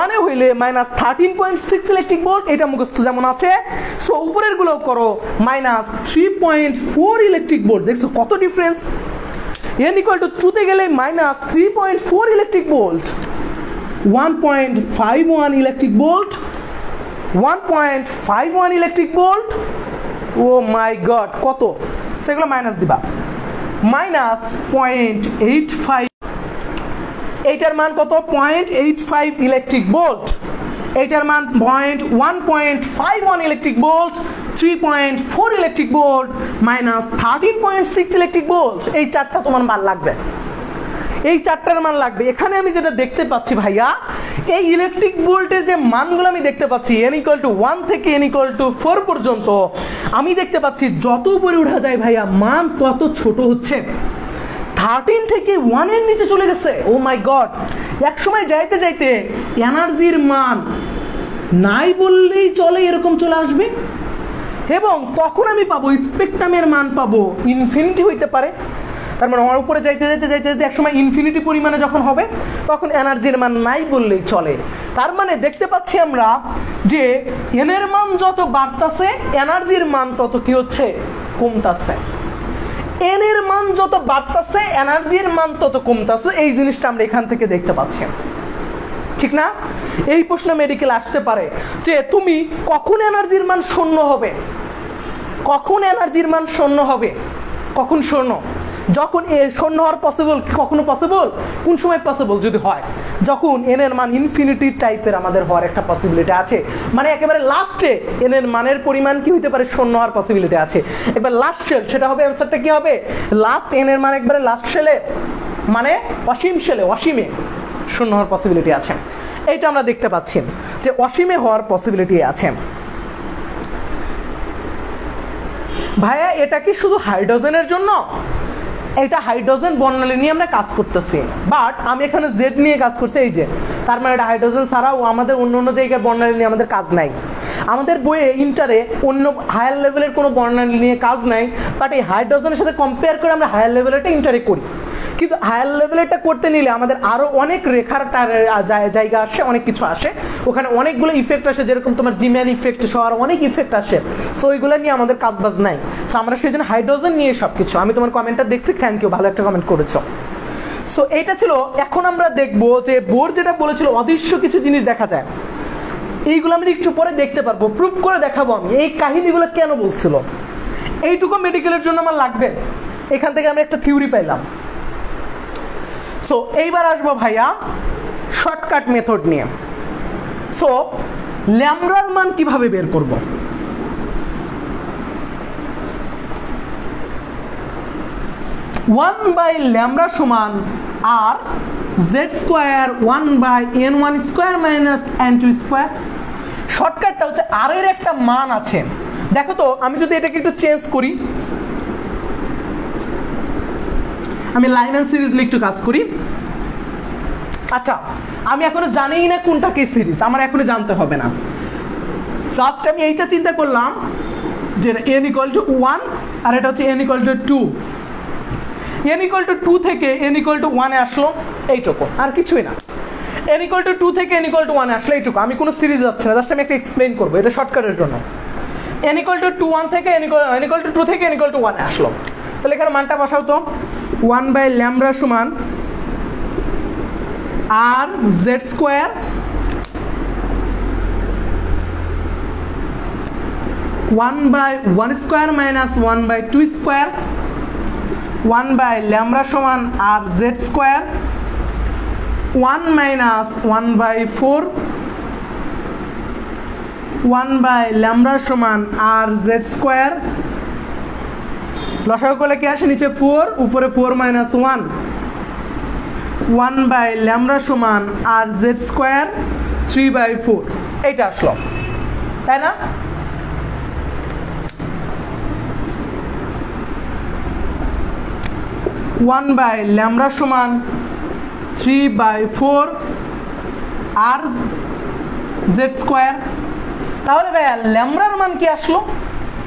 1 এ হইলে -13.6 ইলেকট্রিক ভোল্ট, এটা মুখস্থ যেমন আছে। সো উপরের গুলো করো, -3.4 ইলেকট্রিক ভোল্ট। দেখছো কত ডিফারেন্স। n = 2 তে গেলে -3.4 electric volt, 1.51 electric volt, 1.51 electric volt. Oh my God, কত, সেগুলো মাইনাস দিবা, -0.85। এইটার মান কত, 0.85 ইলেকট্রিক ভোল্ট। এইটার মান 1.51 electric volt, 3.4 electric volt, -13.6 electric volt. এই চারটা তোমার মান লাগবে, এই চারটার মান লাগবে। এখানে আমি যেটা দেখতে পাচ্ছি ভাইয়া, এই ইলেকট্রিক ভোল্টের যে মানগুলো আমি দেখতে পাচ্ছি, n = 1 থেকে n = 4 পর্যন্ত, আমি দেখতে পাচ্ছি যত উপরে উঠা যায় ভাইয়া মান তত ছোট হচ্ছে। 13 থেকে 1 এর নিচে চলে গেছে। ও মাই গড, এক সময় যাইতে যাইতে এনার্জির মান নাই বললেই চলে, এরকম চলে আসবে, এবং তখন আমি পাবো স্পেকট্রামের মান পাবো ইনফিনিটি হইতে পারে। তার মানে আমার উপরে যাইতে যাইতে যাইতে যাইতে একসময় ইনফিনিটি পরিমাণে যখন হবে, তখন এনার্জির মান নাই বললেই চলে। তার মানে দেখতে পাচ্ছি আমরা যে n এর মান যত বাড়তাছে, এনার্জির মান তত কি হচ্ছে, কমতাছে। n এর মান যত বাড়তাছে, এনার্জির মান তত কমতাছে। এই জিনিসটা আমরা এখান থেকে দেখতে পাচ্ছি, ঠিক না? এই প্রশ্ন মেডিকেল আসতে পারে যে তুমি কখন এনার্জির মান শূন্য হবে, কখন এনার্জির মান শূন্য হবে, কখন শূন্য, যখন শূন্য হওয়ার পসিবল, কখনো পসিবল, কোন সময় পসিবল যদি হয়, যখন n এর মান ইনফিনিটি টাইপের আমাদের হওয়ার একটা পসিবিলিটি আছে, মানে একেবারে লাস্টে n এর মানের পরিমাণ কি হইতে পারে, শূন্য হওয়ার পসিবিলিটি আছে। এবার লাস্ট সেল, সেটা হবে, অ্যান্সারটা কি হবে, লাস্ট n এর মান একবারে লাস্ট সেলে, মানে অসীম সেলে, অসীমে শূন্য হওয়ার পসিবিলিটি আছে। এইটা আমরা দেখতে পাচ্ছি যে অসীমে হওয়ার পসিবিলিটি আছে। ভাইয়া এটা কি শুধু হাইড্রোজেনের জন্য? এটা হাইড্রোজেন বর্ণালী নিয়ে আমরা কাজ করতেছি, বাট আমি এখানে জেড নিয়ে কাজ করছি, এই যে, তার মানে এটা হাইড্রোজেন ছাড়াও আমাদের অন্য অন্য জায়গায় বর্ণালী নিয়ে আমাদের কাজ নাই। আমাদের বইয়ে ইন্টারে অন্য হায়ার লেভেলের কোনো বর্ণালী নিয়ে কাজ নাই, বাট এই হাইড্রোজেনের সাথে কম্পেয়ার করে আমরা হায়ার লেভেলেরটা ইন্টারে করি। কিন্তু হায়ার লেভেলেরটা করতে নিলে আমাদের আরও অনেক রেখার জায়গা আসে, অনেক কিছু আসে, ওখানে অনেকগুলো ইফেক্ট আসে, যেরকম তোমার জিম্যান ইফেক্ট সহ আরও অনেক ইফেক্ট আসে। সো ওইগুলো নিয়ে আমাদের কাজবাজ নাই। সো আমরা সেই জন্য হাইড্রোজেন নিয়ে সব কিছু। আমি তোমার কমেন্টটা দেখছি, থ্যাংক ইউ, ভালো একটা কমেন্ট করেছো। সো এইটা ছিল। এখন আমরা দেখবো যে বোর্ড যেটা বলেছিল অদৃশ্য কিছু জিনিস দেখা যায়, এইগুলো আমরা একটু পরে দেখতে পারবো, প্রুফ করে দেখাবো আমি এই কাহিনীগুলো কেন বলছিল। এইটুকু মেডিকেলের জন্য আমার লাগবে, এখান থেকে আমরা একটা থিওরি পাইলাম। সো এইবার আসবো ভাইয়া শর্টকাট মেথড নিয়ে। সো ল্যামডার মান কিভাবে বের করব? ওয়ান বাই ল্যামডা সমান R Z square 1/n1 square minus n2 square. শর্টকাটটা হচ্ছে আর এর একটা মান আছে। দেখো তো, আমি যদি এটাকে একটু চেঞ্জ করি, আমি লাইন এন্ড সিরিজ একটু কাজ করি। আচ্ছা আমি এখনো জানিই না কোনটা কি সিরিজ, আমার এখনো জানতে হবে না। জাস্ট আমি এইটা চিন্তা করলাম যে n = 1 আর এটা হচ্ছে n = 2। n = 2 থেকে n = 1 এ আসলো এইটুকু, আর কিছুই না। n = 2 থেকে n = 1 এ আসলো এইটুকু। আমি কোনো সিরিজ যাচ্ছি না, জাস্ট আমি একটা এক্সপ্লেইন করবো, এটা শর্টকাটের জন্য। n = 1 থেকে n = 2 থেকে n = 1 এ আসলো, তাহলে এখানে মানটা বসাও তো। 1/λ সমান rz² 1/1² মাইনাস 1/2² 1/λ সমান rz² 1 মাইনাস 1/4 1/λ সমান rz²। লসাগু করলে কি আসে? নিচে 4 উপরে 4 মাইনাস 1 1/λ সমান rz² 3/4 এইটা আসলো, তাই না? ওয়ান বাই ল্যামডা সমান 3/4 rz²। তাহলে ভাইয়া ল্যামডার মান কি আসলো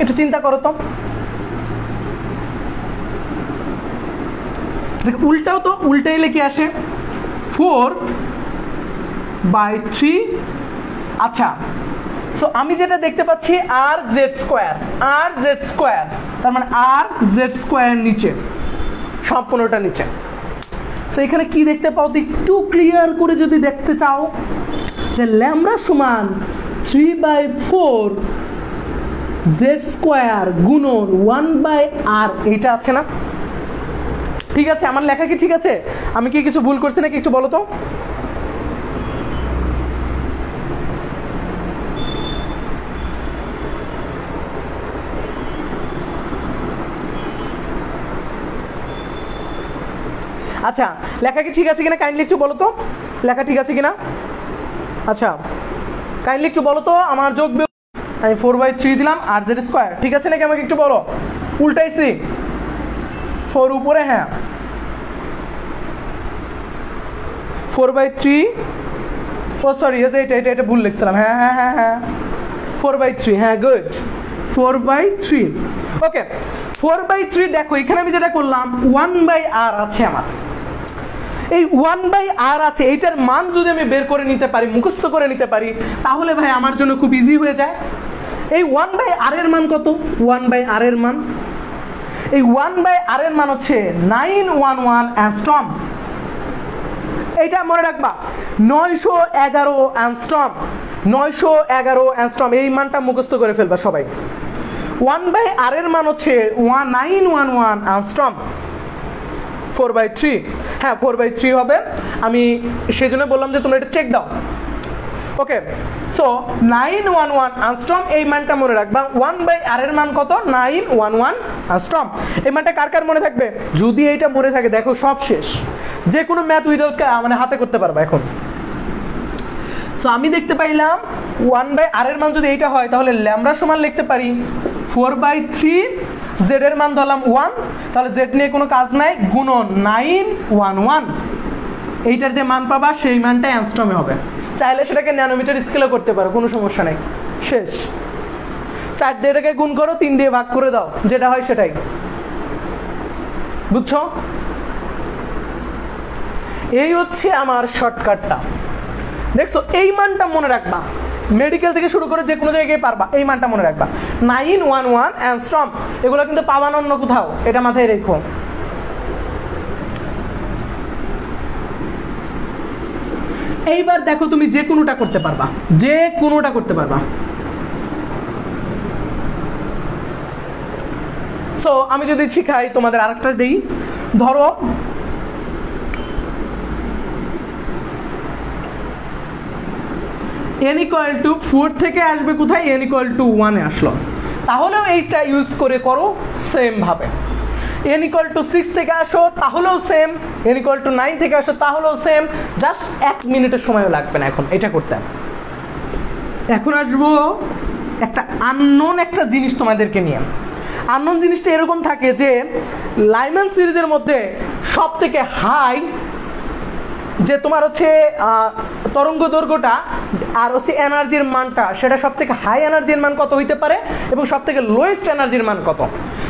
একটু চিন্তা করো তো। উল্টাও তো, উল্টাইলে কি আসে? 4/3। আচ্ছা সো আমি যেটা দেখতে পাচ্ছি rz², তার মানে rz² নিচে, সম্পূর্ণটা নিচে। সো এখানে কি দেখতে পাও তো একটু ক্লিয়ার করে যদি দেখতে চাও, যে ল্যামডা সমান 3/4 z² গুণন 1/r, এইটা আছে না? ঠিক আছে, আমার লেখা কি ঠিক আছে? আমি কি কিছু ভুল করছি নাকি একটু বলো তো। আচ্ছা লেখা কি ঠিক আছে কিনা কাইন্ডলি একটু বলো তো, লেখা ঠিক আছে কিনা? আচ্ছা কাইন্ডলি একটু বলো তো। আমার যোগ আমি 4/3 দিলাম rz², ঠিক আছে নাকি? আমাকে একটু বলো। উল্টাইছি 4 উপরে, হ্যাঁ 4/3, ও সরি এটা ভুল লিখছিলাম, হ্যাঁ হ্যাঁ হ্যাঁ হ্যাঁ 4/3, হ্যাঁ গুড 4/3। ওকে 4/3 দেখো এখানে আমি যেটা করলাম 1/r আছে আমার, এই 1/r আছে, এইটার মান যদি আমি বের করে নিতে পারি, মুখস্থ করে নিতে পারি, তাহলে ভাই আমার জন্য খুব ইজি হয়ে যায়। এই 1/r এর মান কত? 1/r এর মান, এই 1/r এর মান হচ্ছে 911 অ্যাংস্ট্রম। এইটা মনে রাখবা, 911 অ্যাংস্ট্রম, 911 অ্যাংস্ট্রম, এই মানটা মুখস্থ করে ফেলবা সবাই। 1/r এর মান হচ্ছে 911 অ্যাংস্ট্রম। 4/3, হ্যাঁ 4/3 হবে। আমি সেজন্য বললাম যে তোমরা এটা চেক দাও। ওকে সো 911 অ্যাংস্ট্রম, এই মানটা মনে রাখবা। 1/r এর মান কত? 911 অ্যাংস্ট্রম। এই মানটা কার কার মনে থাকবে? যদি এইটা মনে থাকে দেখো সব শেষ, যে কোনো ম্যাথ উইদাউট মানে হাতে করতে পারবা এখন। সো আমি দেখতে পাইলাম 1/r এর মান যদি এইটা হয়, তাহলে ল্যামডা সমান লিখতে পারি 4/3, z এর মান ধরলাম 1, তাহলে z নিয়ে কোনো কাজ নাই, গুণন 911, এইটার যে মান পাবা সেই মানটাই অ্যাংস্ট্রমে হবে। চাইলে সেটাকে ন্যানোমিটার স্কেলও করতে পারো, কোনো সমস্যা নেই। শেষ, 4 দিয়ে এটাকে গুণ করো, 3 দিয়ে ভাগ করে দাও, যেটা হয় সেটাই। বুঝছো? এই হচ্ছে আমার শর্টকাটটা। দেখছো এই মানটা মনে রাখবা, মেডিকেল থেকে শুরু করে যে কোনো জায়গায় পারবা, এই মানটা মনে রাখবা 911 অ্যাংস্ট্রম। এগুলো কিন্তু পাবা না অন্য কোথাও, এটা মাথায় রেখো। এইবার দেখো তুমি যে কোনোটা করতে পারবা, যে কোনোটা করতে পারবা। সো আমি যদি শিখাই তোমাদের আরেকটা দেই, ধরো n = 4 থেকে আসবে কোথায়? n = 1 এ আসলো, তাহলেও এইটা ইউজ করে করো সেম ভাবে। n = 6 থেকে আসো, তাহলেও সেম। n = 9 থেকে আসো, তাহলেও সেম। জাস্ট 1 মিনিটের সময়ও লাগবে না এখন এটা করতে। এখন আসবো একটা আননোন একটা জিনিস তোমাদেরকে নিয়ে। আননোন জিনিসটা এরকম থাকে যে লাইম্যান সিরিজের মধ্যে সব থেকে হাই যে তোমার হচ্ছে তরঙ্গ দৈর্ঘ্যটা আর হচ্ছে এনার্জির মানটা, সেটা সব থেকে হাই এনার্জির মান কত হইতে পারে এবং সব থেকে লোয়েস্ট এনার্জির মান কত।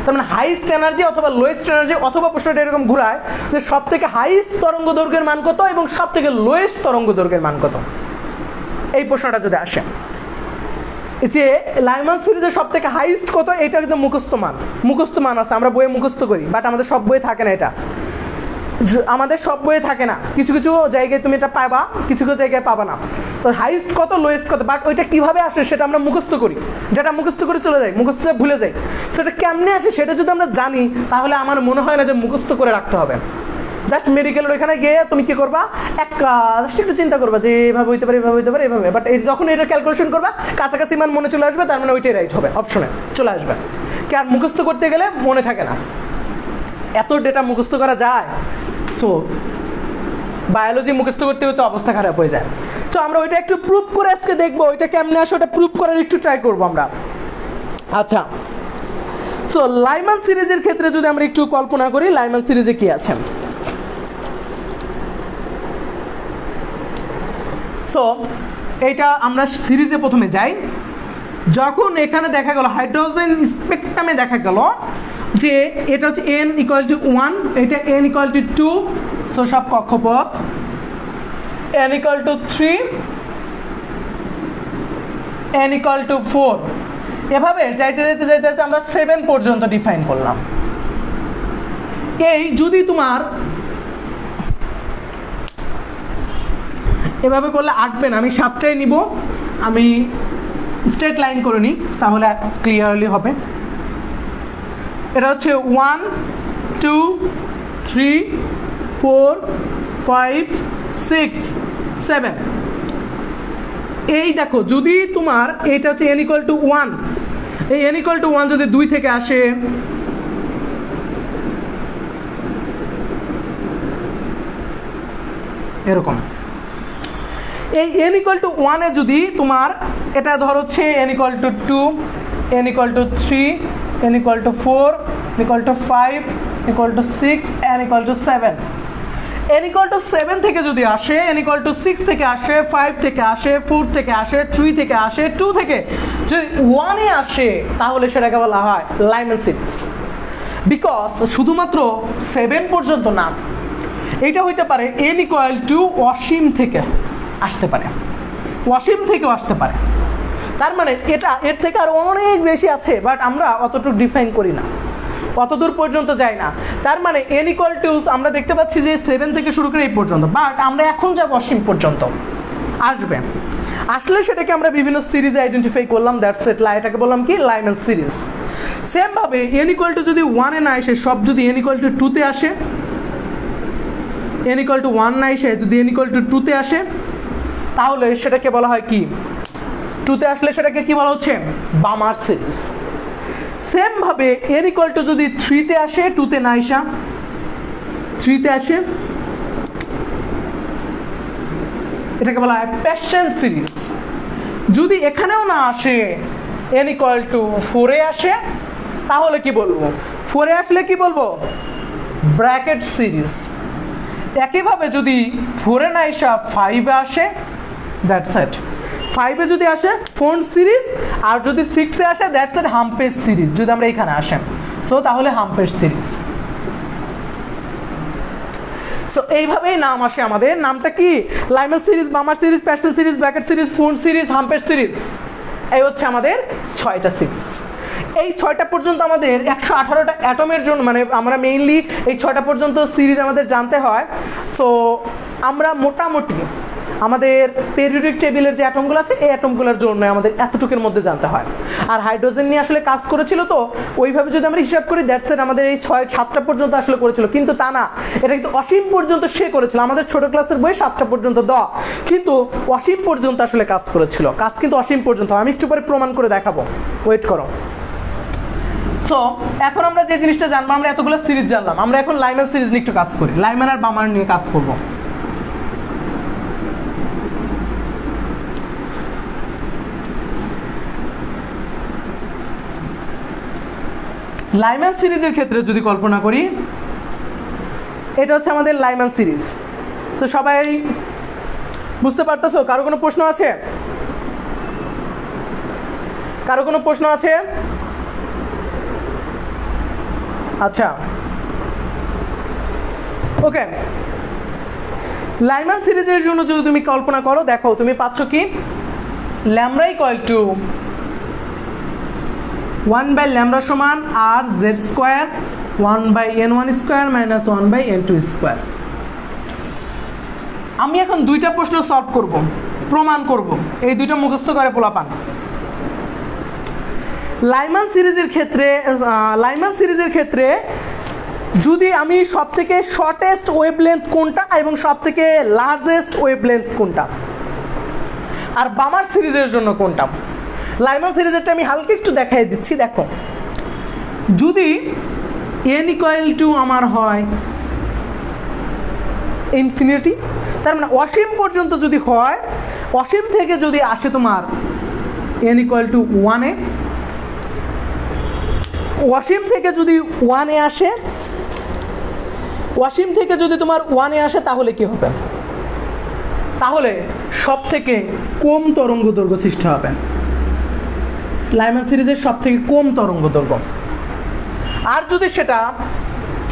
তার মানে হাইস্ট এনার্জি অথবা লোয়েস্ট এনার্জি, অথবা প্রশ্নটা এরকম ঘুরায় যে সব থেকে হাইস্ট তরঙ্গ দৈর্ঘ্যের মান কত এবং সব থেকে লোয়েস্ট তরঙ্গ দৈর্ঘ্যের মান কত। এই প্রশ্নটা যদি আসে যে লাইমান সিরিজের সব থেকে হাইস্ট কত, এটা কিন্তু মুখস্থ মান আছে, আমরা বইয়ে মুখস্থ করি, বাট আমাদের সব বইয়ে থাকে না। এটা আমাদের সব বইয়ে থাকে না, কিছু কিছু জায়গায় তুমি এটা পাবা, কিছু কিছু জায়গায় পাবা না। তো হাইস্ট কত লোয়েস্ট কত, বাট ওইটা কিভাবে আসে সেটা আমরা মুখস্থ করি, যেটা মুখস্থ করে চলে যাই, মুখস্থ ভুলে যাই। সেটা কেমনে আসে সেটা যদি আমরা জানি তাহলে আমার মনে হয় না যে মুখস্থ করে রাখতে হবে। জাস্ট মেডিকেলের ওইখানে গিয়ে তুমি কি করবা, জাস্ট একটু চিন্তা করবা যে এভাবে হইতে পারে, এভাবে হইতে পারে, এভাবে। বাট যখন এটা ক্যালকুলেশন করবা কাছাকাছি মান মনে চলে আসবে, তার মানে ওইটাই রাইট হবে, অপশনে চলে আসবে। কি আর মুখস্থ করতে গেলে মনে থাকে না, এত ডেটা মুখস্থ করা যায়। সো বায়োলজি মুখস্থ করতে হতে অবস্থা খারাপ হয়ে যায়। সো আমরা ওইটা একটু প্রুভ করে আজকে দেখবো ওইটা কেমনে আসে, ওটা প্রুভ করার একটু ট্রাই করবো আমরা। আচ্ছা, সো লাইমান সিরিজের ক্ষেত্রে যদি আমরা একটু কল্পনা করি লাইমান সিরিজে কি আছে। সো এইটা আমরা সিরিজে প্রথমে যাই। যখন এখানে দেখা গেল হাইড্রোজেন স্পেকট্রামে দেখা গেল যে এটা হচ্ছে n = 1, এটা n = 2, সো সব কক্ষপথ, n = 3, n = 4, এভাবে যাইতে যাইতে যাইতে যাইতে আমরা 7 পর্যন্ত ডিফাইন করলাম। এই যদি তোমার এভাবে করলে আটবে না, আমি 7টাই নিব, আমি স্ট্রেট লাইন করে নিই তাহলে ক্লিয়ারলি হবে। এটা হচ্ছে 1 2 3 4 5 6 7। এই দেখো যদি তোমার এটা হচ্ছে n = 1, এই n = 1 যদি 2 থেকে আসে, এরকম এই n = 1 এ যদি তোমার এটা ধর হচ্ছে n = 2, n = 3, n = 4, n = 5, n = 6, n = 7। n = 7 থেকে যদি আসে, n = 6 থেকে আসে, 5 থেকে আসে, 4 থেকে আসে, 3 থেকে আসে, 2 থেকে যদি 1 এ আসে তাহলে সেটাকে বলা হয় লাইমান সিরিজ। বিকজ শুধুমাত্র 7 পর্যন্ত না, এটা হইতে পারে n = অসীম থেকে আসতে পারে, অসীম থেকেও আসতে পারে। তার মানে এটা এর থেকে আর অনেক বেশি আছে, বাট আমরা অতটুকু ডিফাইন করি না, অতদূর পর্যন্ত যাই না। তার মানে n = আমরা দেখতে পাচ্ছি যে 7 থেকে শুরু করে এই পর্যন্ত, বাট আমরা এখন যাব অসীম পর্যন্ত আসবে। আসলে সেটাকে আমরা বিভিন্ন সিরিজে আইডেন্টিফাই করলাম, দ্যাটস ইট, এটাকে বললাম কি লাইমান সিরিজ। সেম ভাবে n = যদি 1 এ না আসে, সব যদি n = 2 তে আসে, n = 1 না এসে যদি n = 2 তে আসে তাহলে সেটাকে বলা হয় কি, 2 তে আসলে সেটাকে কি বলা হচ্ছে বামার সিরিজ। সেম ভাবে n = যদি 3 তে আসে, 2 তে না আসা, 3 তে আসে, এটাকে বলা হয় প্যাশন সিরিজ। যদি এখানেও না আসে, n = 4 এ আসে তাহলে কি বলবো, 4 এ আসলে কি বলবো ব্র্যাকেট সিরিজ। একইভাবে যদি 4 এ না আসা 5 এ আসে, দ্যাটস ইট, 5 এ যদি আসে ফোন সিরিজ, আর যদি 6 এ আসে দ্যাটস ইট হাম্পেজ সিরিজ। যদি আমরা এখানে আসেন সো তাহলে হাম্পেজ সিরিজ। সো এইভাবেই নাম আসে আমাদের, নামটা কি Lyman series, Balmer series, Paschen series, Brackett series, Pfund series, Humphreys series. এই হচ্ছে আমাদের 6টা সিরিজ। এই 6টা পর্যন্ত আমাদের 118টা অ্যাটমের জন্য, মানে আমরা মেইনলি এই 6টা পর্যন্ত সিরিজ আমাদের জানতে হয়। সো আমরা মোটামুটি আমাদের পেরিওডিক টেবিলের যে অ্যাটমগুলো আছে এই অ্যাটমগুলোর জন্য আমাদের এতটুকুর মধ্যে জানতে হয়। আর হাইড্রোজেন নিয়ে আসলে কাজ করেছিল, তো ওইভাবে যদি আমরা হিসাব করি দ্যাটস ইট, আমাদের এই 6-7টা পর্যন্ত আসলে করেছিল, কিন্তু তা না, এটা কিন্তু অসীম পর্যন্ত সে করেছিল। আমাদের ছোট ক্লাসের বই 7টা পর্যন্ত দেওয়া, কিন্তু অসীম পর্যন্ত আসলে কাজ করেছিল, কাজ কিন্তু অসীম পর্যন্ত। আমি একটু পরে প্রমাণ করে দেখাবো, ওয়েট করো। সো এখন আমরা যে জিনিসটা জানবো, আমরা এতগুলো সিরিজ জানলাম, আমরা এখন লাইমান সিরিজ নিয়ে একটু কাজ করি, লাইমান আর বামার নিয়ে কাজ করব। লাইমান সিরিজের ক্ষেত্রে যদি কল্পনা করি, এটা হচ্ছে আমাদের লাইমান সিরিজ। তো সবাই বুঝতে পারতেছো? কারো কোনো প্রশ্ন আছে? কারো কোনো প্রশ্ন আছে? আচ্ছা, ওকে। লাইমান সিরিজের জন্য যদি তুমি কল্পনা করো, দেখো তুমি পাচ্ছ কি, ল্যামডা ইকুয়াল টু 1/λ সমান R Z square 1/n1 square minus 1/n2 square. আমি এখন দুইটা প্রশ্ন সলভ করব, প্রমাণ করব, এই দুইটা মুখস্থ করে পোলাপান। লাইমান সিরিজের ক্ষেত্রে যদি আমি সব থেকে শর্টেস্ট ওয়েভলেন্থ কোনটা এবং সব থেকে লার্জেস্ট ওয়েভলেন্থ কোনটা, আর বামার সিরিজের জন্য কোনটা। লাইমান সিরিজেরটা আমি হালকা একটু দেখাই দিচ্ছি। দেখো, যদি n ইকুয়াল টু আমার হয় ইনফিনিটি, তার মানে অসীম পর্যন্ত যদি হয়, অসীম থেকে যদি আসে তোমার n ইকুয়াল টু 1-এ, অসীম থেকে যদি 1-এ আসে, অসীম থেকে যদি তোমার 1-এ আসে, তাহলে কি হবে? তাহলে সব থেকে কম তরঙ্গ দৈর্ঘ্য সৃষ্টি হবে, লাইমান সিরিজের সব থেকে কম তরঙ্গ দৈর্ঘ্য। আর যদি সেটা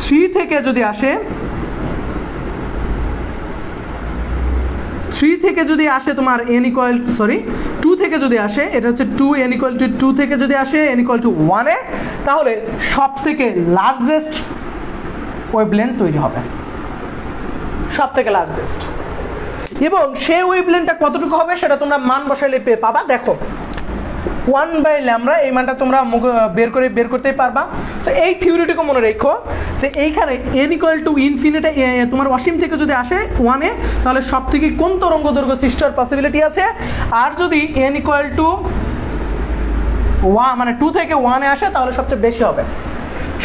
3 থেকে যদি আসে, 3 থেকে যদি আসে তোমার n ইকুয়াল, সরি 2 থেকে যদি আসে, এটা হচ্ছে 2, n ইকুয়াল টু 2 থেকে যদি আসে n ইকুয়াল টু 1-এ, তাহলে সব থেকে লার্জেস্ট ওয়েভলেন্থ তৈরি হবে, সব থেকে লার্জেস্ট। এবং সেই ওয়েভলেন্থটা কতটুকু হবে সেটা তোমরা মান বসাইলে পাবা। দেখো 1/λ, এই মানটা তোমরা বের করতেই পারবা। তো এই থিওরিটিকে মনে রেখো যে এইখানে n ইকুয়াল টু ইনফিনিটি, তোমার অসীম থেকে যদি আসে 1-এ, তাহলে সব থেকে কোন তরঙ্গ দৈর্ঘ্য সৃষ্টি হওয়ার পসিবিলিটি আছে। আর যদি n ইকুয়াল টু 1 মানে 2 থেকে 1-এ আসে, তাহলে সবচেয়ে বেশি হবে।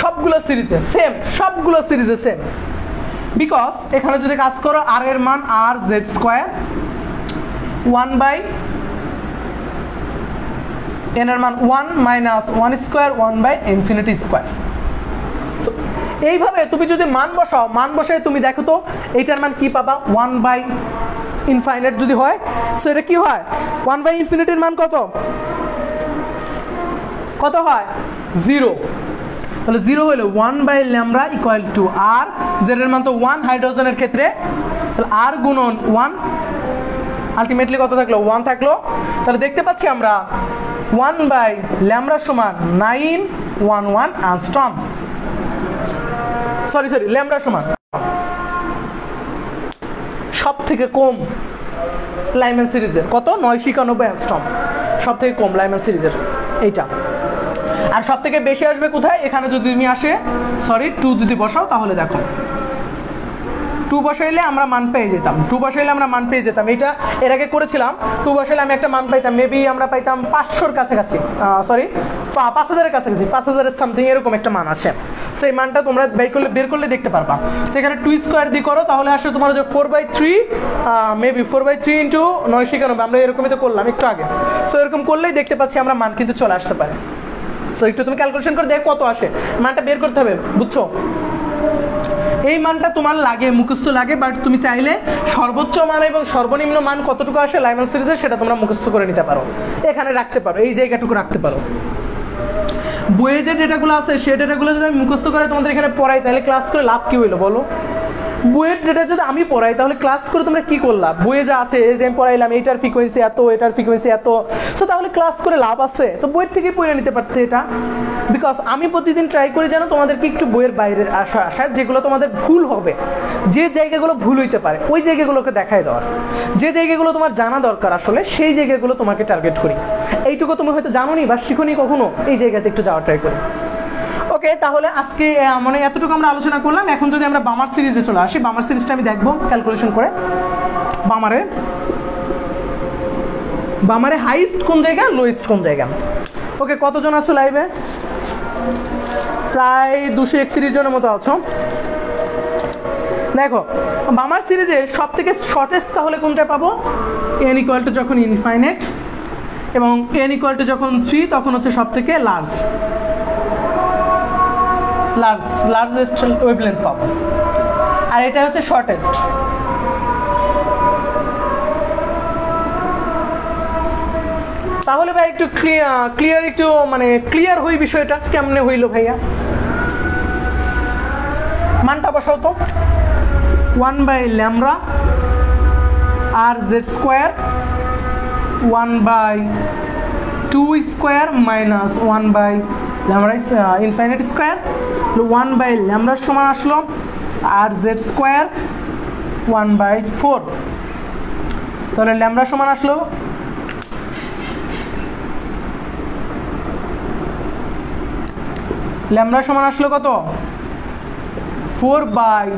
সবগুলো সিরিজে সেম, সবগুলো সিরিজে সেম। বিকজ এখানে যদি কাজ করো, আর এর মান আর জেড স্কোয়ার 1/n এর মান 1 মাইনাস 1 স্কোয়ার 1/ইনফিনিটি স্কোয়ার। এইভাবে তুমি যদি মান বসাও, মান বসায় তুমি দেখো তো এইটার মান কি পাবা, 1/ইনফাইনাইট যদি হয়, সো এটা কি হয়, 1/ইনফিনিটির মান কত কত হয়, 0। তাহলে 0 হলো 1/λ ইকুয়াল টু আর, জেড এর মান তো 1 হাইড্রোজেনের ক্ষেত্রে, তাহলে আর গুণন 1, আলটিমেটলি কত থাকলো, 1 থাকলো। তাহলে দেখতে পাচ্ছি আমরা 1/λ সমান 911 অ্যাংস্ট্রম, সরি ল্যামডা সমান সব থেকে কম লাইমান সিরিজের কত, 991 অ্যাংস্ট্রম, সব থেকে কম লাইমান সিরিজের এইটা। আর সব থেকে বেশি আসবে কোথায়, এখানে যদি তুমি আসে, সরি 2 যদি বসাও, তাহলে দেখো 2 বসাইলে আমরা মান পেয়ে যেতাম, 2 বসাইলে আমরা মান পেয়ে যেতাম। এটা এর আগে করেছিলাম, 2 বসাইলে আমি একটা মান পাইতাম, মেবি আমরা পাইতাম 500-র কাছাকাছি, সরি 5000-এর কাছাকাছি, 5000-এর সামথিং এরকম একটা মান আসে। সেই মানটা তোমরা বের করলে দেখতে পারবা। সেখানে 2 স্কোয়ার দিয়ে করো, তাহলে আসে তোমার যে 4/3, মেবি 4/3 ইন্টু 991, আমরা এরকমই তো করলাম একটু আগে। সো এরকম করলেই দেখতে পাচ্ছি আমরা মান কিন্তু চলে আসতে পারে। সো একটু তুমি ক্যালকুলেশন করে দেখো কত আসে, মানটা বের করতে হবে, বুঝছো? এই মানটা তোমার লাগে, মুখস্থ লাগে, বাট তুমি চাইলে সর্বোচ্চ মান এবং সর্বনিম্ন মান কতটুকু আসে লাইমান সিরিজে সেটা তোমরা মুখস্থ করে নিতে পারো, এখানে রাখতে পারো, এই জায়গাটুকু রাখতে পারো। বইয়ে যে ডেটাগুলো আছে সেই ডেটাগুলো যদি আমি মুখস্থ করে তোমাদের এখানে পড়াই, তাহলে ক্লাস করে লাভ কি হইলো বলো? বইয়ের ডেটা যদি আমি পড়াই, তাহলে ক্লাস করে তোমরা কি করলাম? বইয়ে যা আছে, এই যে আমি পড়াইলাম, এইটার ফ্রিকোয়েন্সি এত, এটার ফ্রিকোয়েন্সি এত, তো তাহলে ক্লাস করে লাভ আছে? তো বইয়ের থেকেই পড়ে নিতে পারতে এটা। বিকজ আমি প্রতিদিন ট্রাই করি যেন তোমাদেরকে একটু বইয়ের বাইরের আসার, যেগুলো তোমাদের ভুল হবে, যে জায়গাগুলো ভুল হইতে পারে ওই জায়গাগুলোকে দেখাই দেওয়ার, যে জায়গাগুলো তোমার জানা দরকার আসলে সেই জায়গাগুলো তোমাকে টার্গেট করি। এইটুকু তুমি হয়তো জানোনি বা শিখোনি কখনো, এই জায়গাতে একটু যাওয়ার ট্রাই করি। ওকে, তাহলে আজকে মানে এতটুকু আমরা আলোচনা করলাম। এখন যদি আমরা বামার সিরিজে চলে আসি, বামার সিরিজটা আমি দেখবো ক্যালকুলেশন করে। বামারে হাইস্ট কোন জায়গা, লোয়েস্ট কোন জায়গা। ওকে, কতজন আছো লাইভে? প্রায় 231 জনের মতো আছো। দেখো বামার সিরিজে সব থেকে শর্টেস্ট তাহলে কোনটা পাবো, n ইকুয়াল টু যখন ইনফাইনাইট এবং n ইকুয়াল টু যখন 3, তখন হচ্ছে সব থেকে লার্জেস্ট ওয়েভলেন্থ পাবো। আর এটা হচ্ছে শর্টেস্ট, তাহলে ভাই একটু ক্লিয়ার একটু মানে ক্লিয়ার হই বিষয়টা কেমনে হইল ভাইয়া, মানটা বসাও তো। 1/λ R Z square 1/2 square minus 1/λ infinite square, 1/λ সমান আসলো আর জেড স্কোয়ার 1/4। তাহলে ল্যামডা সমান আসলো কত 4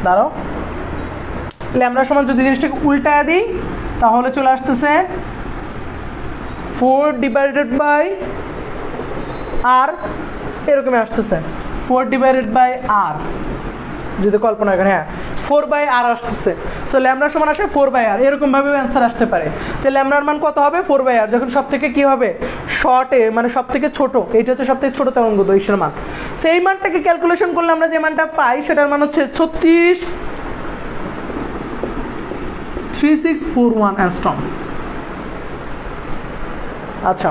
দাঁড়াও, ল্যামডা সমান যদি জিনিসটাকে উল্টায় দিই তাহলে চলে আসতেছে 4/r, এরকমই আসতেছে 4/r যদি কল্পনা করেন, হ্যাঁ 4/r আসতেছে। সো ল্যামডা সমান আসে 4/r, এরকম ভাবে অ্যান্সার আসতে পারে যে ল্যামডার মান কত হবে 4/r, যখন সব থেকে কি হবে শর্টে মানে সব থেকে ছোট, এইটা হচ্ছে সব থেকে ছোট তরঙ্গ দৈর্ঘ্যের মান। সেই মানটাকে ক্যালকুলেশন করলে আমরা যে মানটা পাই সেটার মান হচ্ছে 3641 অ্যাংস্ট্রম। আচ্ছা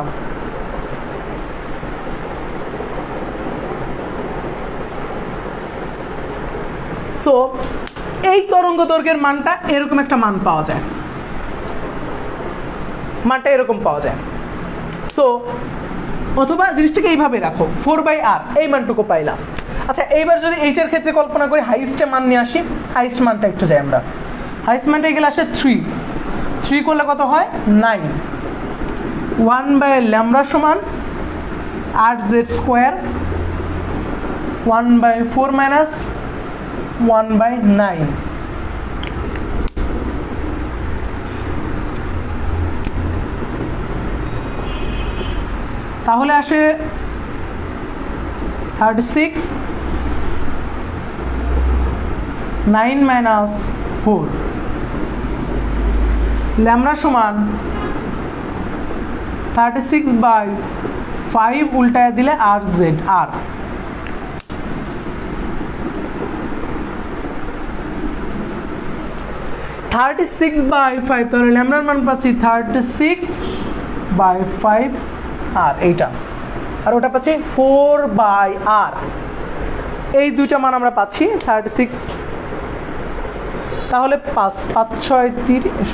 সো এই তরঙ্গ দৈর্ঘ্যের মানটা এরকম একটা মান পাওয়া যায়, মানটা এরকম পাওয়া যায়। সো অথবা জিনিসটাকে এইভাবে রাখো 4/r, এই মানটুকু পাইলাম। আচ্ছা এইবার যদি এইটার ক্ষেত্রে কল্পনা করি হাইস্টে মান নিয়ে আসি, হাইস্ট মানটা একটু যাই আমরা, হাইস্ট মানটা গেলে আসে 3 করলে কত হয় 9, 1/λ সমান 8z স্কোয়ার 1/4 মাইনাস 1/9। তাহলে আসে 36, 9 মাইনাস 4, ল্যামডা সমান 36/5 উল্টায় দিলে আর জেড আর, থার্টি 36/5, তাহলে ল্যামডার মান পাচ্ছি 36/5 আর এইটা, আর ওটা পাচ্ছি 4/r, এই দুইটা মান আমরা পাচ্ছি 36। তাহলে 5 5 6 30,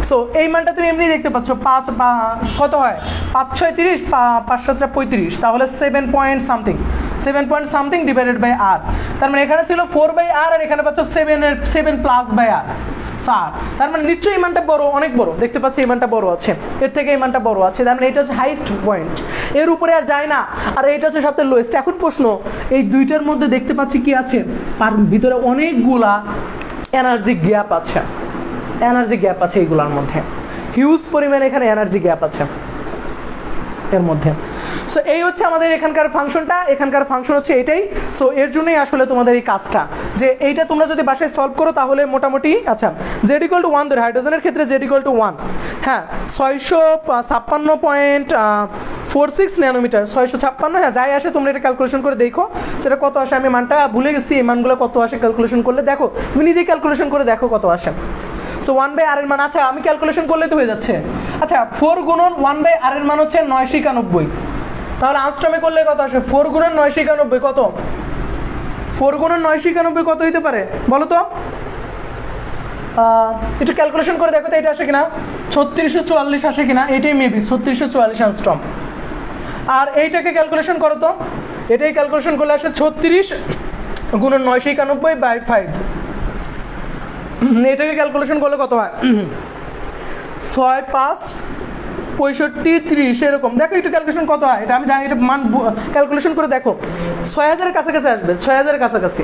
সো এই মানটা তুমি এমনি দেখতে পাচ্ছ 5 কত হয় 5 6 30, 5 7 35, তাহলে 7 point something divided by r। তার মানে এখানে ছিল 4/r আর এখানে পাচ্ছ 7+/r, তার মানে নিশ্চয়ই এই মানটা বড়, অনেক বড়, দেখতে পাচ্ছি এই মানটা বড় আছে, এর থেকে এই মানটা বড় আছে, তার মানে এটা হচ্ছে হাইস্ট পয়েন্ট, এর উপরে আর যায় না, আর এটা হচ্ছে সবচেয়ে লোয়েস্ট। এখন প্রশ্ন, এই দুইটার মধ্যে দেখতে পাচ্ছি কি আছে, তার ভিতরে অনেকগুলা এনার্জি গ্যাপ আছে, এইগুলোর মধ্যে হিউজ পরিমাণে এখানে এনার্জি গ্যাপ আছে এর মধ্যে। সো এই হচ্ছে আমাদের এখানকার ফাংশনটা, এখানকার ফাংশন হচ্ছে এটাই। সো এর জন্যই আসলে তোমাদের এই কাজটা, যে এইটা তোমরা যদি বাসায় সলভ করো তাহলে মোটামুটি, আচ্ছা z=1 ধরে হাইড্রোজেনের ক্ষেত্রে z=1, হ্যাঁ 656.46 ন্যানোমিটার, 656, হ্যাঁ যাই আসে তোমরা এটা ক্যালকুলেশন করে দেখো সেটা কত আসে। আমি মানটা ভুলে গেছি, এই মানগুলো কত আসে ক্যালকুলেশন করলে দেখো, তুমি নিজেই ক্যালকুলেশন করে দেখো কত আসে। সো 1/r এর মান, আচ্ছা আমি ক্যালকুলেশন করলে তো হয়ে যাচ্ছে। আচ্ছা 4 গুণন 1/r এর মান হচ্ছে 991, তাহলে আংস্ট্রমে করলে কত আসে 4 গুণন 991 কত, 4 গুণন 991 কত হইতে পারে বলো তো, একটু ক্যালকুলেশন করে দেখো তো এটা আসে কিনা, 3644 আসে কিনা, এটাই মেবি 3644 আংস্ট্রম। আর এইটাকে ক্যালকুলেশন করো তো, এটাই ক্যালকুলেশন করলে আসে 36 গুণন 991/5, এটাকে ক্যালকুলেশন করলে কত হয় 6 5 65 30, এরকম দেখো একটু ক্যালকুলেশন কত হয়, এটা আমি জানি, এটা মান ক্যালকুলেশন করে দেখো 6000 এর কাছাকাছি আসবে, 6000 এর কাছাকাছি,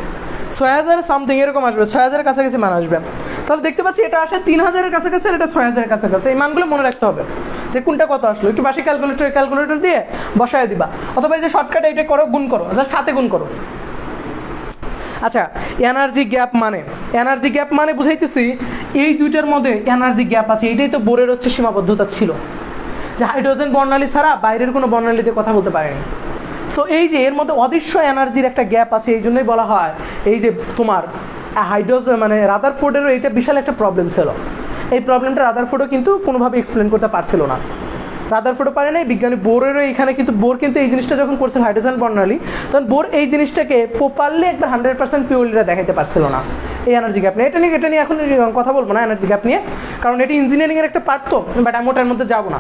6000 সামথিং এরকম আসবে, 6000 এর কাছাকাছি মান আসবে। তাহলে দেখতে পাচ্ছি এটা আসে 3000 এর কাছাকাছি আর এটা 6000 এর কাছাকাছি, এই মানগুলো মনে রাখতে হবে যে কোনটা কত আসলো, একটু বাসি ক্যালকুলেটর দিয়ে বসায় দিবা, অথবা এই যে শর্টকাট এইটা করো, গুণ করো, জাস্ট হাতে গুণ করো। আচ্ছা এনার্জি গ্যাপ মানে বুঝাইতেছি এই দুইটার মধ্যে এনার্জি গ্যাপ আছে, এইটাই তো বোরের হচ্ছে সীমাবদ্ধতা ছিল, যে হাইড্রোজেন বর্ণালী ছাড়া বাইরের কোনো বর্ণালীতে কথা বলতে পারেনি। সো এই যে এর মধ্যে অদৃশ্য এনার্জির একটা গ্যাপ আছে, এই জন্যই বলা হয় এই যে তোমার মানে রাদারফোর্ডেরও এইটা বিশাল একটা প্রবলেম ছিল। এই প্রবলেমটা রাদারফোর্ডও কিন্তু কোনোভাবে এক্সপ্লেন করতে পারছিল না, রাদারফোর্ডও পারে নাই, বিজ্ঞানী বোরেরও এইখানে কিন্তু বোর কিন্তু এই জিনিসটা যখন করছিল হাইড্রোজেন বর্ণালী, তখন বোর এই জিনিসটাকে প্রপারলি একবার 100% পিওরলিটা দেখাইতে পারছিল না এই এনার্জি গ্যাপ নিয়ে। এটা নিয়ে এখন কথা বলবো না এনার্জি গ্যাপ নিয়ে, কারণ এটি ইঞ্জিনিয়ারিংয়ের একটা পার্ট তো, বাট আমি ওটার মধ্যে যাবো না,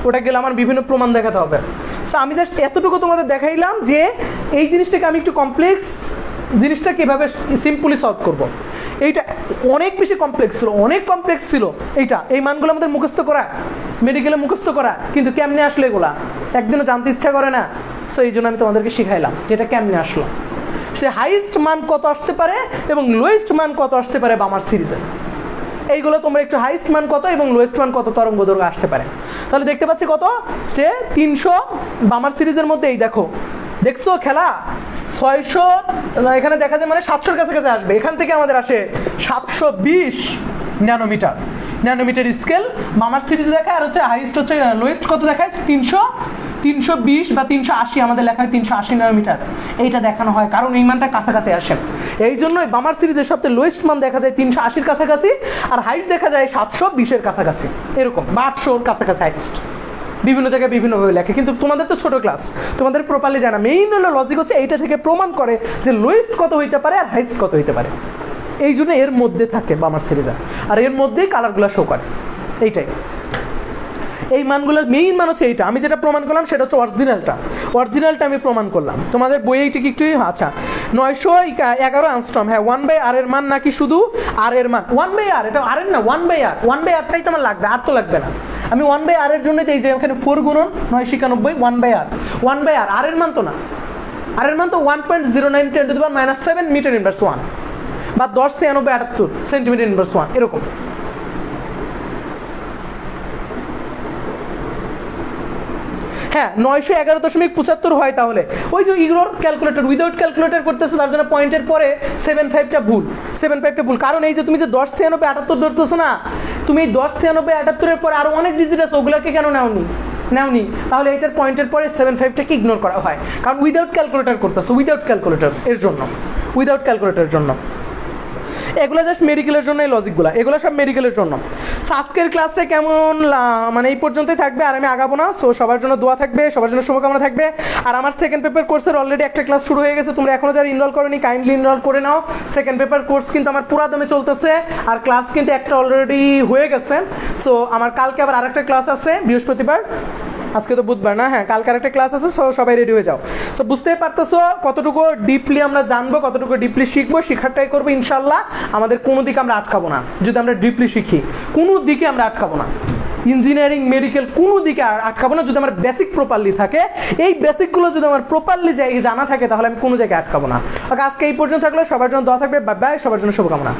ওটা গেলে আমার বিভিন্ন প্রমাণ দেখাতে হবে। সো আমি জাস্ট এতটুকু তোমাদের দেখাইলাম যে এই জিনিসটাকে আমি একটু কমপ্লেক্স জিনিসটা কীভাবে সিম্পলি সলভ করবো। এইটা অনেক বেশি কমপ্লেক্স ছিল, অনেক কমপ্লেক্স ছিল এইটা, এই মানগুলো আমাদের মুখস্থ করা, মেডিকেলে মুখস্থ করা, কিন্তু কেমনে আসলো এগুলা একদিনও জানতে ইচ্ছা করে না। সো এই জন্য আমি তোমাদেরকে শিখাইলাম যেটা কেমনে আসলো, সে হাইয়েস্ট মান কত আসতে পারে এবং লোয়েস্ট মান কত আসতে পারে বামার সিরিজে। এইগুলো তোমরা একটু হাইয়েস্ট মান কত এবং লোয়েস্ট মান কত তরঙ্গ দৈর্ঘ্য আসতে পারে। তাহলে দেখতে পাচ্ছি কত, যে 300 বামার সিরিজের মধ্যে, এই দেখো দেখছো খেলা 600, এখানে দেখা যায় মানে 700-র কাছাকাছি আসবে। এখান থেকে আমাদের আসে 720 ন্যানোমিটার, ন্যানোমিটার স্কেল বামার সিরিজ দেখায়, আর হচ্ছে হাইয়েস্ট হচ্ছে লোয়েস্ট কত দেখায় 320 বা 380, আমাদের লেখা হয় 380 ন্যানোমিটার। এইটা দেখানো হয় কারণ এই মানটা কাছাকাছি আসে, এই জন্যই বামার সিরিজের সবচেয়ে লোয়েস্ট মান দেখা যায় 380-র কাছাকাছি, আর হাইট দেখা যায় 720-এর কাছাকাছি, এরকম বা 800-র কাছাকাছি হাইস্ট। বিভিন্ন জায়গায় বিভিন্নভাবে লেখে, কিন্তু তোমাদের তো ছোট ক্লাস, তোমাদের প্রপারলি জানা। মেইন হলো লজিক হচ্ছে এইটা থেকে প্রমাণ করে যে লোয়েস্ট কত হইতে পারে আর হাইস্ট কত হইতে পারে, এই জন্য এর মধ্যে থাকে বামার সিরিজে, আর এর মধ্যেই কালারগুলো শো করে। এইটাই এই মানগুলোর মেইন মান হচ্ছে এইটা। আমি যেটা প্রমাণ করলাম সেটা হচ্ছে অরিজিনালটা আমি প্রমাণ করলাম। তোমাদের বইয়ে এইটা একটু আচ্ছা 911 অ্যাংস্ট্রম, হ্যাঁ 1/r এর মান নাকি শুধু r এর মান 1/r, এটা r এর না 1/r তোমার লাগবে, আর তো লাগবে না। আমি 1/r এর জন্য এই যে এখানে 4 গুণন 991 1/r r এর মান তো না, r এর মান তো 1.09 × 10⁻⁷ মিটার ইনভার্স 1 বা 109678 সেন্টিমিটার ইনভার্স 1 এরকম। হ্যাঁ 911.75 হয়, তাহলে ওই যে ইগনোর ক্যালকুলেটর, উইদাউট ক্যালকুলেটর করতেছো, তার জন্য পয়েন্টের পরে 75টা ভুল। কারণ এই যে তুমি যে 109678 ধরতেছো না, তুমি 109678-এর পরে আরো অনেক ডিজিট আছে, ওগুলোকে কেন নাওনি? তাহলে এটার পয়েন্টের পরে 75টাকে ইগনোর করা হয়, কারণ উইদাউট ক্যালকুলেটর করতেছো, উইদাউট ক্যালকুলেটরের জন্য। এগুলো জাস্ট মেডিকেলের জন্য, এই লজিকগুলো এগুলো সব মেডিকেলের জন্য। আজকের ক্লাসটা কেমন মানে এই পর্যন্তই থাকবে, আর আমি আগাবো না। সো সবার জন্য দোয়া থাকবে, সবার জন্য শুভকামনা থাকবে। আর আমার সেকেন্ড পেপার কোর্সের অলরেডি একটা ক্লাস শুরু হয়ে গেছে, তোমরা এখনো যারা ইনরোল করোনি কাইন্ডলি ইনরোল করে নাও। সেকেন্ড পেপার কোর্স কিন্তু আমার পুরা দমে চলতেছে, আর ক্লাস কিন্তু একটা অলরেডি হয়ে গেছে। সো আমার কালকে আবার আরেকটা ক্লাস আছে বৃহস্পতিবার, আজকে তো বুধবার না, হ্যাঁ কালকে আরেকটা ক্লাস আছে। সো সবাই রেডি হয়ে যাও। সো বুঝতেই পারতেছো কতটুকু ডিপলি আমরা জানবো, কতটুকু ডিপলি শিখবো, শেখার ট্রাই করবো ইনশাল্লাহ। আমাদের কোনো দিকে আমরা আটকাবো না, যদি আমরা ডিপলি শিখি কোনো দিকে আমরা আটকাবো না, ইঞ্জিনিয়ারিং মেডিকেল কোনো দিকে আটকাবো না, যদি আমার বেসিক প্রপারলি থাকে। এই বেসিকগুলো যদি আমার প্রপারলি জানা থাকে তাহলে আমি কোনো জায়গায় আটকাবো না। আজকে এই পর্যন্ত থাকলে সবার জন্য দোয়া থাকবে, বাই বাই, সবার জন্য শুভকামনা।